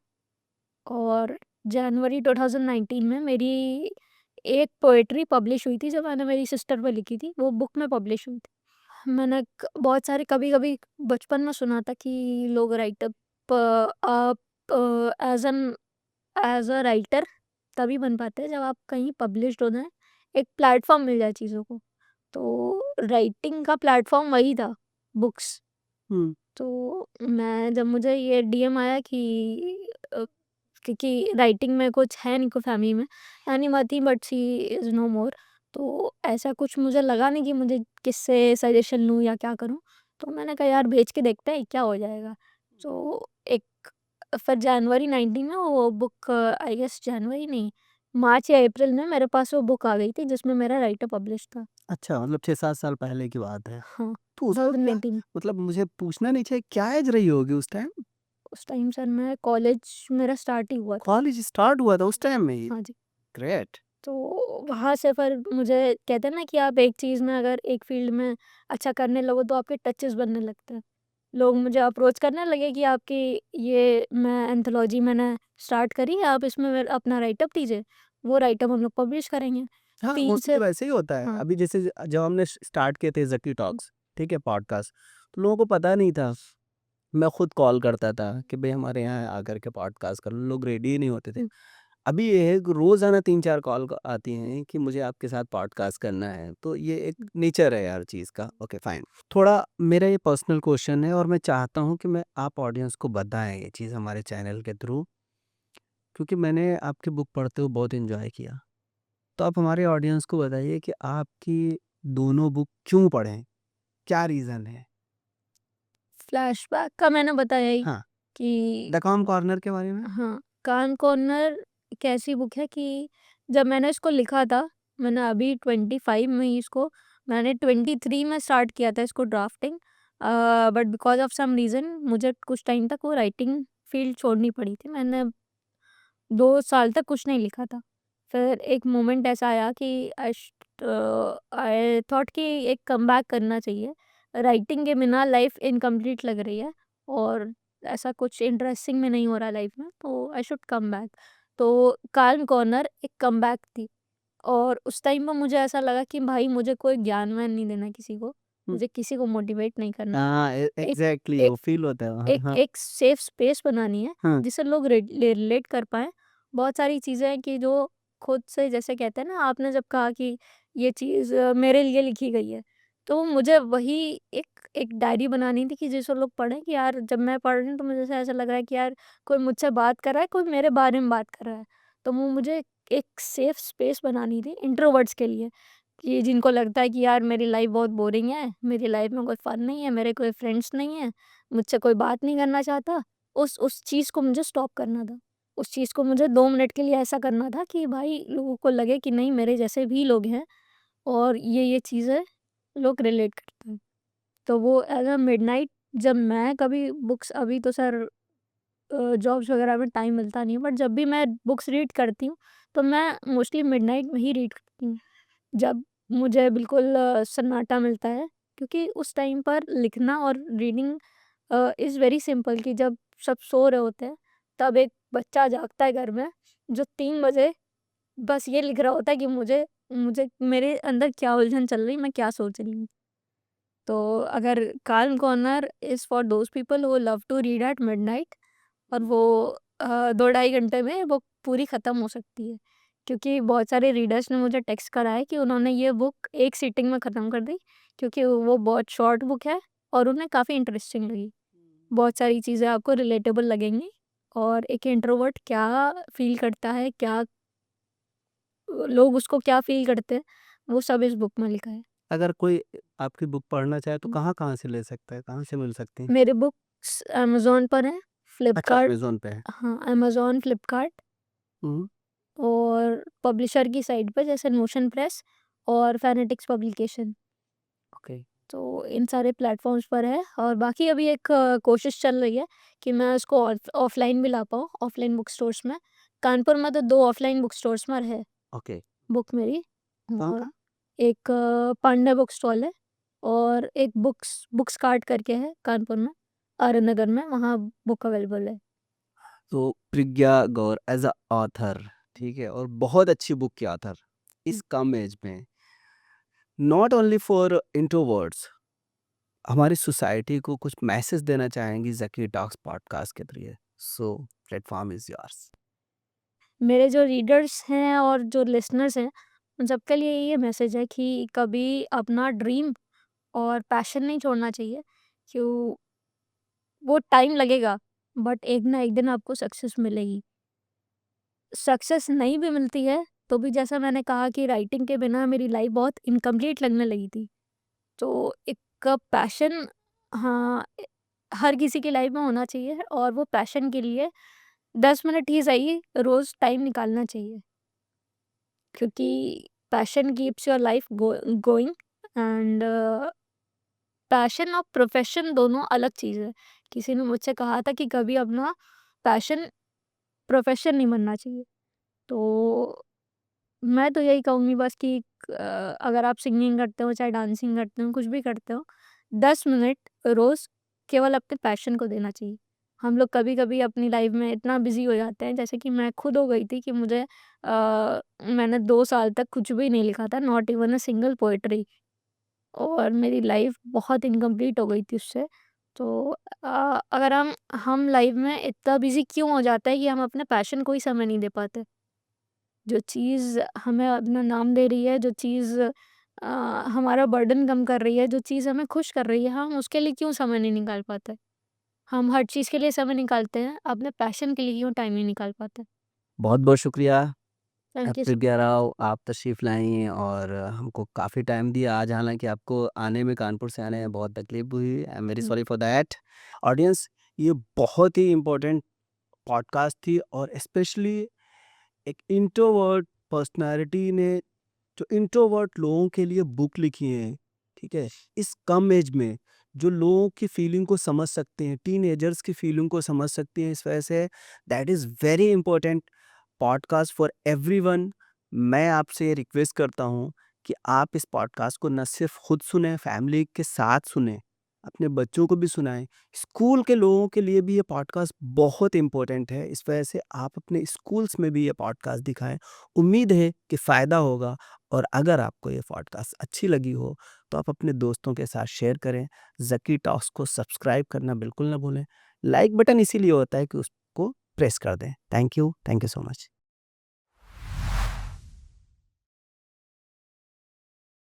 और जनवरी 2019 में मेरी एक पोएट्री पब्लिश हुई थी, जो मैंने मेरी सिस्टर पे लिखी थी, वो बुक में पब्लिश हुई थी। मैंने बहुत सारे, कभी कभी बचपन में सुना था कि लोग राइटअप आप एज अ राइटर तभी बन पाते हैं जब आप कहीं पब्लिश्ड हो जाएं, एक प्लेटफॉर्म मिल जाए चीज़ों को। तो राइटिंग का प्लेटफॉर्म वही था, बुक्स। हुँ, तो मैं जब मुझे ये डीएम आया कि क्योंकि राइटिंग में कुछ है नहीं को फैमिली में, एनिमा थी बट शी इज़ नो मोर। तो ऐसा कुछ मुझे लगा नहीं कि मुझे किससे सजेशन लूँ या क्या करूँ। तो मैंने कहा यार भेज के देखते हैं क्या हो जाएगा। तो एक फिर जनवरी 19 में वो बुक, आई गेस जनवरी नहीं, मार्च या अप्रैल में मेरे पास वो बुक आ गई थी जिसमें मेरा राइटर पब्लिश था। अच्छा मतलब 6-7 साल पहले की बात है। हाँ, तो उस वक़्त क्या 2019। मतलब मुझे पूछना नहीं चाहिए क्या एज रही होगी उस टाइम? उस टाइम सर मैं कॉलेज मेरा स्टार्ट ही हुआ था। कॉलेज स्टार्ट हुआ था उस टाइम में ही? हाँ जी। ग्रेट। तो वहाँ से फिर मुझे, कहते हैं ना कि आप एक चीज़ में अगर एक फ़ील्ड में अच्छा करने लगो तो आपके टचेस बनने लगते हैं। लोग मुझे अप्रोच करने लगे कि आपकी ये मैं एंथोलॉजी मैंने स्टार्ट करी है, आप इसमें अपना राइटअप दीजिए। वो राइटअप हम लोग पब्लिश करेंगे। हाँ, 3 मोस्टली से वैसे ही होता है। हाँ। अभी जैसे जब हमने स्टार्ट किए थे ज़की टॉक्स, ठीक है, पॉडकास्ट, तो लोगों को पता नहीं था। मैं खुद कॉल करता था कि भई हमारे यहाँ आकर के पॉडकास्ट कर लो, लोग रेडी ही नहीं होते थे। हुँ, अभी ये है कि रोज़ाना 3-4 कॉल क आती हैं कि मुझे आपके साथ पॉडकास्ट करना है, तो ये एक नेचर है यार चीज़ का। Okay fine. थोड़ा मेरा ये पर्सनल क्वेश्चन है और मैं चाहता हूँ कि मैं आप ऑडियंस को बताएँ ये चीज़ हमारे चैनल के थ्रू, क्योंकि मैंने आपकी बुक पढ़ते हुए बहुत एन्जॉय किया। तो आप हमारे ऑडियंस को बताइए कि आपकी दोनों बुक क्यों पढ़ें? क्या रीज़न है? फ्लैशबैक का मैंने बताया ही हाँ, कि द कॉम कॉर्नर के बारे में? हाँ, कान कॉर्नर एक ऐसी बुक है कि जब मैंने इसको लिखा था, मैंने अभी 25 में ही इसको, मैंने 23 में स्टार्ट किया था इसको drafting. But because of some reason मुझे कुछ टाइम तक वो राइटिंग फ़ील्ड छोड़नी पड़ी थी। मैंने 2 साल तक कुछ नहीं लिखा था। फिर एक मोमेंट ऐसा आया कि आई थॉट कि एक कमबैक करना चाहिए। राइटिंग के बिना लाइफ़ इनकम्प्लीट लग रही है और ऐसा कुछ इंटरेस्टिंग में नहीं हो रहा लाइफ़ में, तो आई शुड कम बैक। तो काल्म कॉर्नर एक कमबैक थी। और उस टाइम पे मुझे ऐसा लगा कि भाई मुझे कोई ज्ञान-व्यान नहीं देना किसी को, हुँ। मुझे किसी को मोटिवेट नहीं करना। हाँ, एक एग्ज़ैक्टली एक वो फ़ील होता है। हाँ, एक हाँ। एक सेफ स्पेस बनानी है हाँ, जिससे लोग रिलेट कर पाएँ। बहुत सारी चीज़ें हैं कि जो खुद से, जैसे कहते हैं ना, आपने जब कहा कि ये चीज़ मेरे लिए लिखी गई है, तो मुझे वही एक एक डायरी बनानी थी कि जिसको लोग पढ़ें कि यार जब मैं पढ़ रही हूँ तो मुझे ऐसा लग रहा है कि यार कोई मुझसे बात कर रहा है, कोई मेरे बारे में बात कर रहा है। तो वो मुझे एक सेफ स्पेस बनानी थी इंट्रोवर्ट्स के लिए, कि जिनको लगता है कि यार मेरी लाइफ़ बहुत बोरिंग है, मेरी लाइफ़ में कोई फ़न नहीं है, मेरे कोई फ्रेंड्स नहीं हैं, मुझसे कोई बात नहीं करना चाहता। उस चीज़ को मुझे स्टॉप करना था। उस चीज़ को मुझे 2 मिनट के लिए ऐसा करना था कि भाई लोगों को लगे कि नहीं, मेरे जैसे भी लोग हैं और ये चीज़ें लोग रिलेट करते हैं। तो वो एज़ अ मिडनाइट, जब मैं कभी बुक्स, अभी तो सर जॉब्स वगैरह में टाइम मिलता नहीं है, बट जब भी मैं बुक्स रीड करती हूँ, तो मैं मोस्टली मिडनाइट में ही रीड करती हूँ। जब मुझे बिल्कुल सन्नाटा मिलता है, क्योंकि उस टाइम पर लिखना और रीडिंग इज़ वेरी सिंपल, कि जब सब सो रहे होते हैं, तब एक बच्चा जागता है घर में, जो 3 बजे बस ये लिख रहा होता है कि मुझे मुझे मेरे अंदर क्या उलझन चल रही है, मैं क्या सोच रही हूँ। तो अगर calm corner is for those people who love to read at midnight, और वो 2 ढाई घंटे में बुक पूरी ख़त्म हो सकती है। क्योंकि बहुत सारे रीडर्स ने मुझे टेक्स्ट करा है कि उन्होंने ये बुक एक सीटिंग में ख़त्म कर दी, क्योंकि वो बहुत शॉर्ट बुक है और उन्हें काफ़ी इंटरेस्टिंग लगी। बहुत सारी चीज़ें आपको रिलेटेबल लगेंगी और एक इंट्रोवर्ट क्या फ़ील करता है, क्या लोग उसको क्या फ़ील करते हैं, वो सब इस बुक में लिखा है। अगर कोई आपकी बुक पढ़ना चाहे तो हुँ। कहाँ-कहाँ से ले सकता है? कहाँ से मिल सकती हैं? मेरे बुक्स अमेज़न पर हैं, अच्छा, फ्लिपकार्ट, अमेज़न पे है। हाँ, अमेज़न, फ्लिपकार्ट हुँ, और पब्लिशर की साइट पे जैसे नोशन प्रेस और फ़ैनेटिक्स पब्लिकेशन। ओके। तो इन सारे प्लेटफ़ॉर्म्स पर है और बाकी अभी एक कोशिश चल रही है कि मैं उसको ऑफ़लाइन भी ला पाऊँ, ऑफ़लाइन बुक स्टोर्स में। कानपुर में तो 2 ऑफ़लाइन बुक स्टोर्स में है ओके, बुक मेरी, और कहाँ-कहाँ? एक पांडा बुक स्टॉल है और एक बुक्स कार्ट करके है कानपुर में, आर्य नगर में, वहाँ बुक अवेलेबल है। तो प्रज्ञा गौर एज़ अ ऑथर, ठीक है? और बहुत अच्छी बुक की ऑथर, हुँ। इस कम एज में, नॉट ओनली फॉर इंट्रोवर्ट्स, हमारी सोसाइटी को कुछ मैसेज देना चाहेंगी ज़की टॉक्स पॉडकास्ट के ज़रिए। सो प्लेटफ़ॉर्म इज़ योर्स। मेरे जो रीडर्स हैं और जो लिसनर्स हैं, उन सबके लिए ये मैसेज है कि कभी अपना ड्रीम और पैशन नहीं छोड़ना चाहिए। क्यों, वो टाइम लगेगा, बट एक ना एक दिन आपको सक्सेस मिलेगी। सक्सेस नहीं भी मिलती है, तो भी जैसा मैंने कहा कि राइटिंग के बिना मेरी लाइफ़ बहुत इनकम्प्लीट लगने लगी थी। तो एक पैशन, हाँ, हर किसी की लाइफ़ में होना चाहिए और वो पैशन के लिए 10 मिनट ही सही रोज़ टाइम निकालना चाहिए। क्योंकि passion keeps your life going and passion और प्रोफेशन दोनों अलग चीज़ है। किसी ने मुझसे कहा था कि कभी अपना पैशन प्रोफेशन नहीं बनना चाहिए। तो मैं तो यही कहूँगी बस कि अगर आप सिंगिंग करते हो, चाहे डांसिंग करते हो, कुछ भी करते हो, 10 मिनट रोज़ केवल अपने पैशन को देना चाहिए। हम लोग कभी-कभी अपनी लाइफ़ में इतना बिज़ी हो जाते हैं, जैसे कि मैं खुद हो गई थी कि मैंने 2 साल तक कुछ भी नहीं लिखा था, not even a single poetry, और मेरी लाइफ़ बहुत इनकम्प्लीट हो गई थी उससे। तो अगर हम लाइफ़ में इतना बिज़ी क्यों हो जाते हैं कि हम अपने पैशन को ही समय नहीं दे पाते? जो चीज़ हमें अपना नाम दे रही है, जो चीज़ हमारा बर्डन कम कर रही है, जो चीज़ हमें खुश कर रही है, हम उसके लिए क्यों समय नहीं निकाल पाते? हम हर चीज़ के लिए समय निकालते हैं, अपने पैशन के लिए क्यों टाइम नहीं निकाल पाते? बहुत-बहुत शुक्रिया। थैंक यू सो प्रज्ञा राव, आप तशरीफ़ लाई और हमको काफ़ी टाइम दिया। आज हालाँकि आपको आने में, कानपुर से आने में बहुत तकलीफ़ हुई। I am very hmm, sorry for that. Audience, ये बहुत ही इम्पोर्टेंट पॉडकास्ट थी और स्पेशली एक इंट्रोवर्ट पर्सनैलिटी ने जो इंट्रोवर्ट लोगों के लिए बुक लिखी है, ठीक है? इस कम एज में जो लोगों की फीलिंग को समझ सकते हैं, टीनेजर्स की फीलिंग को समझ सकती हैं, इस वजह say that is very important podcast for everyone. मैं आपसे ये रिक्वेस्ट करता हूँ कि आप इस पॉडकास्ट को न सिर्फ खुद सुनें, फैमिली के साथ सुनें, अपने बच्चों को भी सुनाएँ। स्कूल के लोगों के लिए भी ये पॉडकास्ट बहुत इम्पोर्टेंट है, इस वजह से आप अपने स्कूल्स में भी ये पॉडकास्ट दिखाएँ। उम्मीद है कि फ़ायदा होगा और अगर आपको ये पॉडकास्ट अच्छी लगी हो, तो आप अपने दोस्तों के साथ शेयर करें। ज़की टॉक्स को सब्सक्राइब करना बिल्कुल ना भूलें। लाइक बटन इसीलिए होता है कि उसको प्रेस कर दें। Thank you so much.